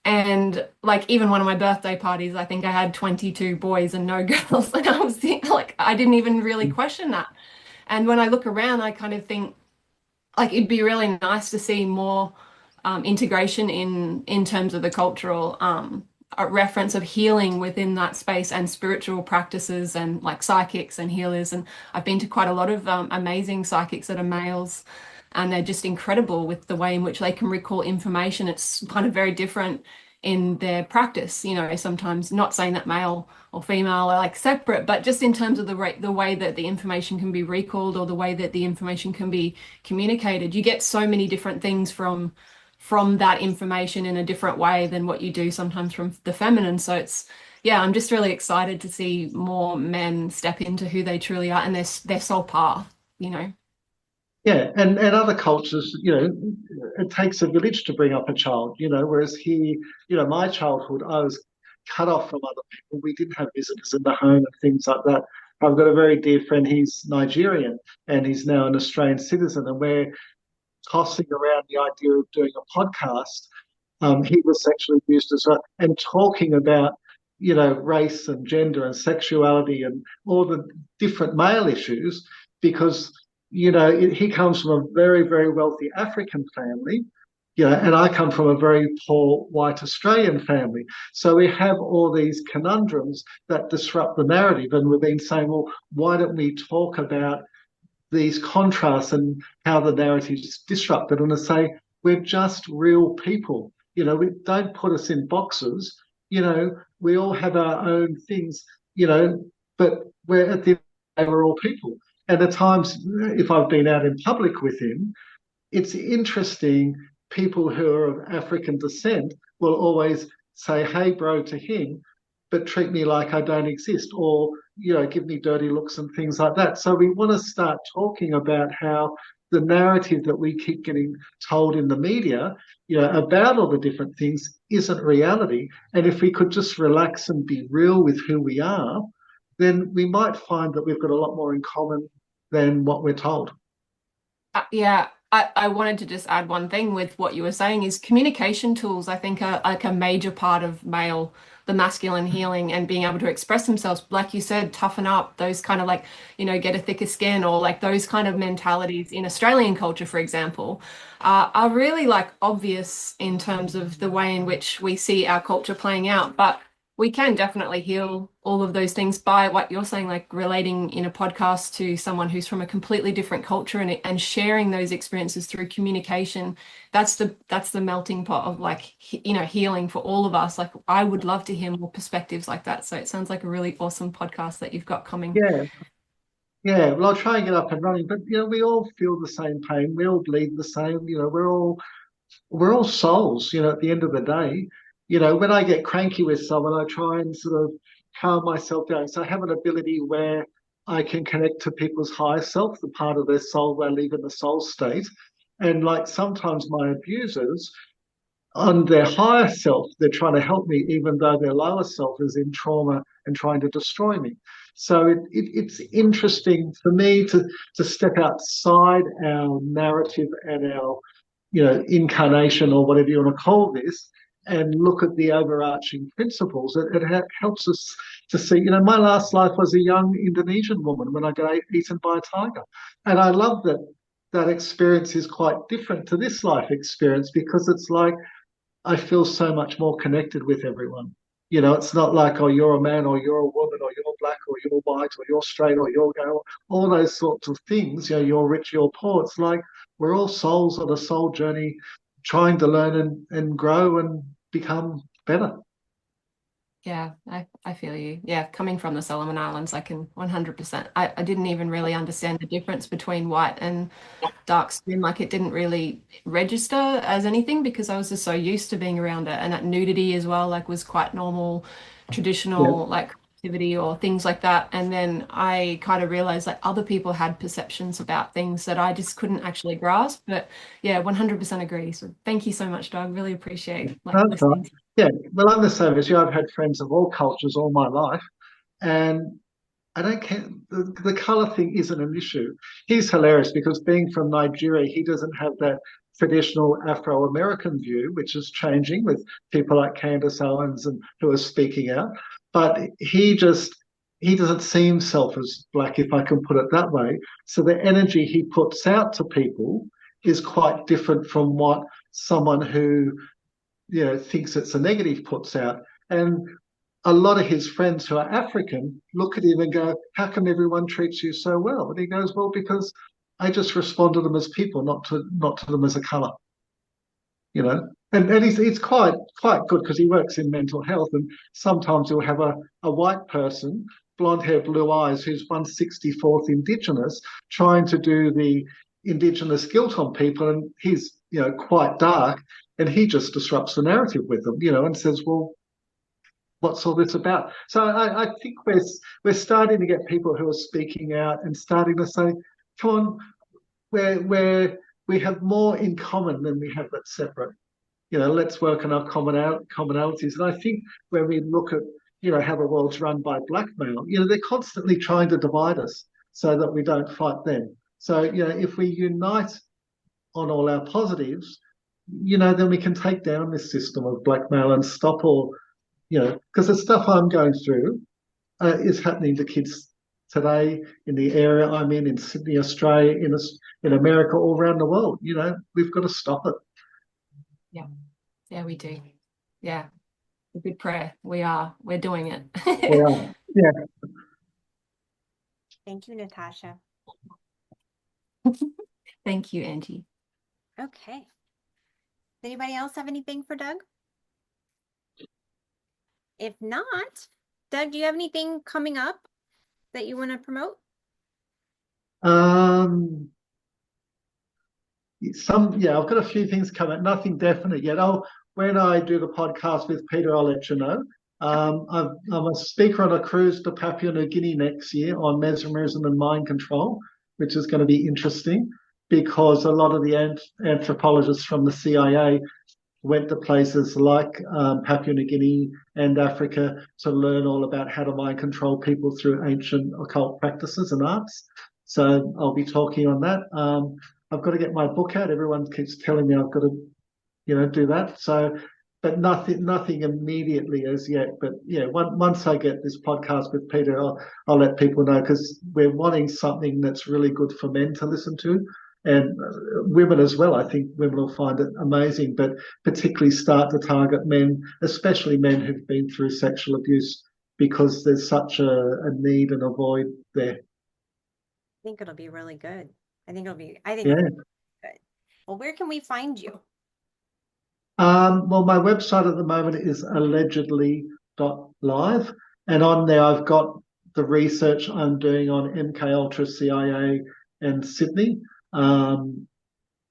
And like even one of my birthday parties, I think I had 22 boys and no girls. And I was thinking, like, I didn't even really question that. And when I look around, I kind of think like it'd be really nice to see more integration in terms of the cultural a reference of healing within that space and spiritual practices and like psychics and healers. And I've been to quite a lot of amazing psychics that are males, and they're just incredible with the way in which they can recall information. It's kind of very different in their practice, you know, sometimes, not saying that male or female are like separate, but just in terms of the way that the information can be recalled or the way that the information can be communicated. You get so many different things from that information in a different way than what you do sometimes from the feminine. So it's, yeah, I'm just really excited to see more men step into who they truly are and their soul path, you know. Yeah, and other cultures, you know, it takes a village to bring up a child, you know, whereas here, you know, my childhood, I was cut off from other people. We didn't have visitors in the home and things like that. I've got a very dear friend, he's Nigerian and he's now an Australian citizen, and we're tossing around the idea of doing a podcast. He was sexually abused as well, and talking about, you know, race and gender and sexuality and all the different male issues, because, you know, he comes from a very, very wealthy African family, you know, and I come from a very poor white Australian family. So we have all these conundrums that disrupt the narrative. And we've been saying, well, why don't we talk about these contrasts and how the narrative is disrupted, and to say we're just real people. You know, we don't put us in boxes. You know, we all have our own things, you know, but we're at the end of the day, we're all people. And at times, if I've been out in public with him, it's interesting. People who are of African descent will always say, "Hey, bro," to him, but treat me like I don't exist, or, you know, give me dirty looks and things like that. So we want to start talking about how the narrative that we keep getting told in the media, you know, about all the different things isn't reality. And if we could just relax and be real with who we are, then we might find that we've got a lot more in common than what we're told. Yeah, I wanted to just add one thing with what you were saying is communication tools, I think, are like a major part of the masculine healing and being able to express themselves. Like you said, toughen up, those kind of like, you know, get a thicker skin, or like those kind of mentalities in Australian culture, for example, are really like obvious in terms of the way in which we see our culture playing out. But we can definitely heal all of those things by what you're saying, like relating in a podcast to someone who's from a completely different culture, and sharing those experiences through communication. That's the melting pot of like, you know, healing for all of us. Like, I would love to hear more perspectives like that. So it sounds like a really awesome podcast that you've got coming. Yeah, yeah. Well, I'll try and get up and running, but, you know, we all feel the same pain. We all bleed the same. You know, we're all souls, you know, at the end of the day. You know, when I get cranky with someone, I try and sort of calm myself down. So I have an ability where I can connect to people's higher self, the part of their soul where I live in the soul state. And like sometimes my abusers, on their higher self, they're trying to help me, even though their lower self is in trauma and trying to destroy me. So it's interesting for me to step outside our narrative and our, you know, incarnation or whatever you want to call this, and look at the overarching principles. It helps us to see, you know, my last life was a young Indonesian woman when I got eaten by a tiger. And I love that that experience is quite different to this life experience, because it's like I feel so much more connected with everyone. You know, it's not like, oh, you're a man or you're a woman or you're black or you're white or you're straight or you're gay, or all those sorts of things. You know, you're rich, you're poor. It's like we're all souls on a soul journey, trying to learn and grow and become better. Yeah, I feel you. Yeah, coming from the Solomon Islands, I can 100%. I didn't even really understand the difference between white and dark skin. Like, it didn't really register as anything because I was just so used to being around it. And that nudity as well, like, was quite normal, Yeah. traditional, like activity or things like that. And then I kind of realized like other people had perceptions about things that I just couldn't actually grasp. But yeah, 100% agree. So thank you so much, Doug. Really appreciate like That's right. listening. Yeah. Well, I'm the same as you. I've had friends of all cultures all my life, and I don't care. The color thing isn't an issue. He's hilarious because being from Nigeria, he doesn't have that traditional Afro-American view, which is changing with people like Candace Owens and who are speaking out. But he doesn't see himself as black, if I can put it that way. So the energy he puts out to people is quite different from what someone who, you know, thinks it's a negative puts out. And a lot of his friends who are African look at him and go, "How come everyone treats you so well?" And he goes, "Well, because I just respond to them as people, not to them as a colour." You know, and he's quite good because he works in mental health, and sometimes he'll have a white person, blonde hair, blue eyes, who's 1/64th Indigenous, trying to do the Indigenous guilt on people, and he's quite dark, and he just disrupts the narrative with them, and says, "Well, what's all this about?" So I think we're starting to get people who are speaking out and starting to say, "Come on, we have more in common than we have that's separate. Let's work on our commonalities." And I think when we look at how the world's run by blackmail, they're constantly trying to divide us so that we don't fight them. So if we unite on all our positives, then we can take down this system of blackmail and stop all, because the stuff I'm going through is happening to kids today in the area I'm in Sydney, Australia, in America, all around the world. We've got to stop it. Yeah, we do. Yeah, a good prayer. We're doing it. Yeah. Thank you, Natasha. Thank you, Angie. Okay. Does anybody else have anything for Doug? If not, Doug, do you have anything coming up that you want to promote? I've got a few things coming. Nothing definite yet. When I do the podcast with Peter, I'll let you know. I'm a speaker on a cruise to Papua New Guinea next year on mesmerism and mind control, which is going to be interesting because a lot of the anthropologists from the CIA went to places like Papua New Guinea and Africa to learn all about how to mind control people through ancient occult practices and arts. So I'll be talking on that. I've got to get my book out. Everyone keeps telling me I've got to, do that. So, but nothing immediately as yet. But yeah, once I get this podcast with Peter, I'll let people know, because we're wanting something that's really good for men to listen to, and women as well. I think women will find it amazing, but particularly start to target men, especially men who've been through sexual abuse, because there's such a need and a void there. I think it'll be really good. I think yeah. it'll be good. Well, where can we find you? Well, my website at the moment is allegedly.live, and on there I've got the research I'm doing on MK Ultra, CIA, and Sydney, and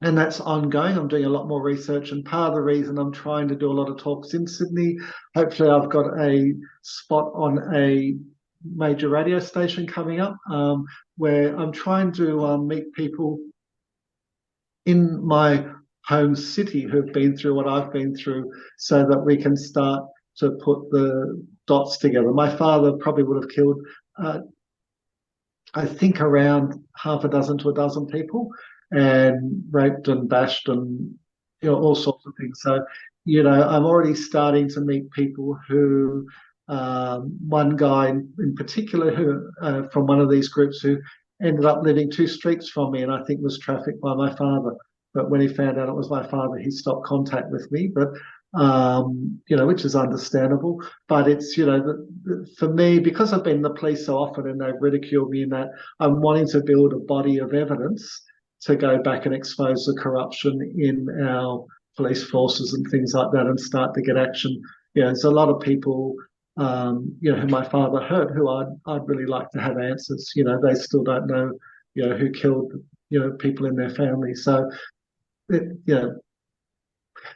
that's ongoing. I'm doing a lot more research, and part of the reason I'm trying to do a lot of talks in Sydney, hopefully I've got a spot on a major radio station coming up, where I'm trying to meet people in my home city who've been through what I've been through, so that we can start to put the dots together. My father probably would have killed, I think, around half a dozen to a dozen people, and raped and bashed and all sorts of things. So I'm already starting to meet people who, one guy in particular who from one of these groups, who ended up living 2 streets from me, and I think was trafficked by my father. But when he found out it was my father, he stopped contact with me. But which is understandable. But it's for me, because I've been in the police so often and they've ridiculed me in that, I'm wanting to build a body of evidence to go back and expose the corruption in our police forces and things like that, and start to get action. There's a lot of people who my father hurt, who I'd really like to have answers. They still don't know who killed people in their family. So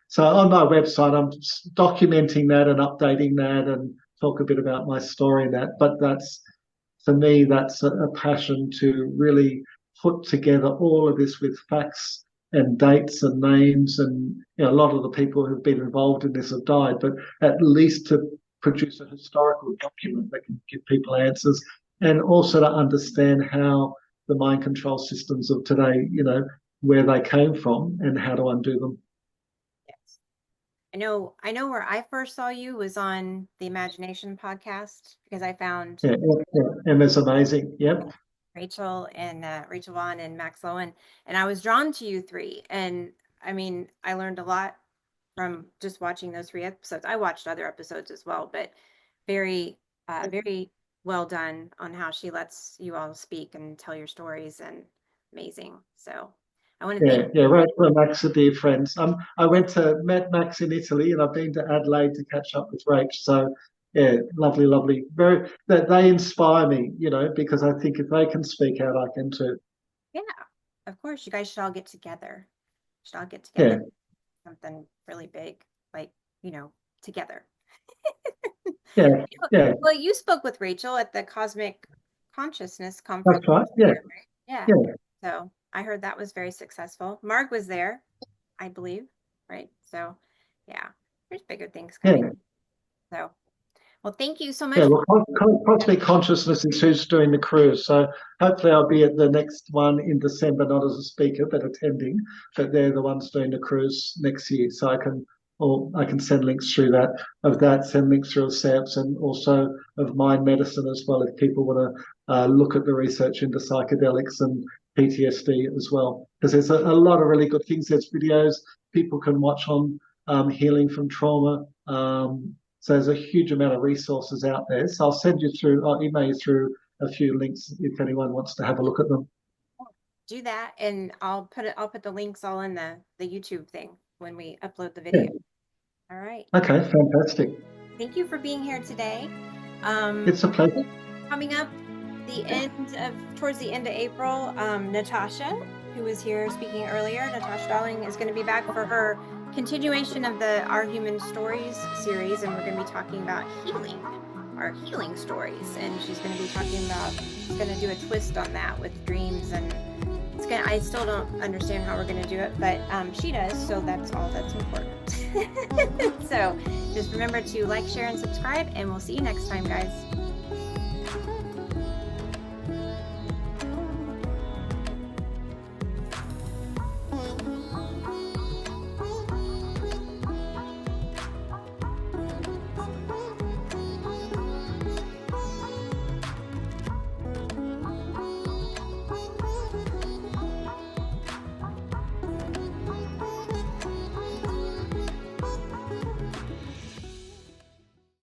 so on my website, I'm documenting that and updating that and talk a bit about my story and that. But for me, that's a passion to really put together all of this with facts and dates and names. And a lot of the people who've been involved in this have died, but at least to produce a historical document that can give people answers, and also to understand how the mind control systems of today, where they came from and how to undo them. Yes. I know where I first saw you was on the Imagination podcast, because I found Emma's amazing. Yep. Rachel and Rachel Vaughn and Max Lowen, and I was drawn to you three. And I mean, I learned a lot from just watching those 3 episodes. I watched other episodes as well, but very, very well done on how she lets you all speak and tell your stories, and amazing. So I want to Yeah, thank yeah, Rachel and Max are dear friends. I went to met Max in Italy, and I've been to Adelaide to catch up with Rach. So, yeah, lovely, lovely. Very that they inspire me, because I think if they can speak out, I can too. Yeah, of course, you guys should all get together. Should all get Yeah, together, something really big, like, together. yeah, yeah. Well, you spoke with Rachel at the Cosmic Consciousness Conference. That's right. Yeah, Right? Yeah. yeah, So I heard that was very successful. Marg was there, I believe, right? So yeah, there's bigger things yeah. coming. So, well, thank you so much. Yeah, well, Cosmic Consciousness is who's doing the cruise. So hopefully I'll be at the next one in December, not as a speaker, but attending. But they're the ones doing the cruise next year. So I can send links through that, send links through of SAMPS and also of Mind Medicine as well, if people want to look at the research into psychedelics and PTSD as well. Because there's a lot of really good things. There's videos people can watch on healing from trauma. So there's a huge amount of resources out there. So I'll email you through a few links if anyone wants to have a look at them. Do that, and I'll put the links all in the YouTube thing when we upload the video. Yeah. All right. Okay, fantastic. Thank you for being here today. It's a pleasure. Coming up towards the end of April, Natasha, who was here speaking earlier, Natasha Darling, is going to be back for her continuation of the Our Human Stories series, and we're going to be talking about our healing stories, and she's going to do a twist on that with dreams, and I still don't understand how we're going to do it, but she does, so that's all that's important. So just remember to like, share, and subscribe, and we'll see you next time, guys.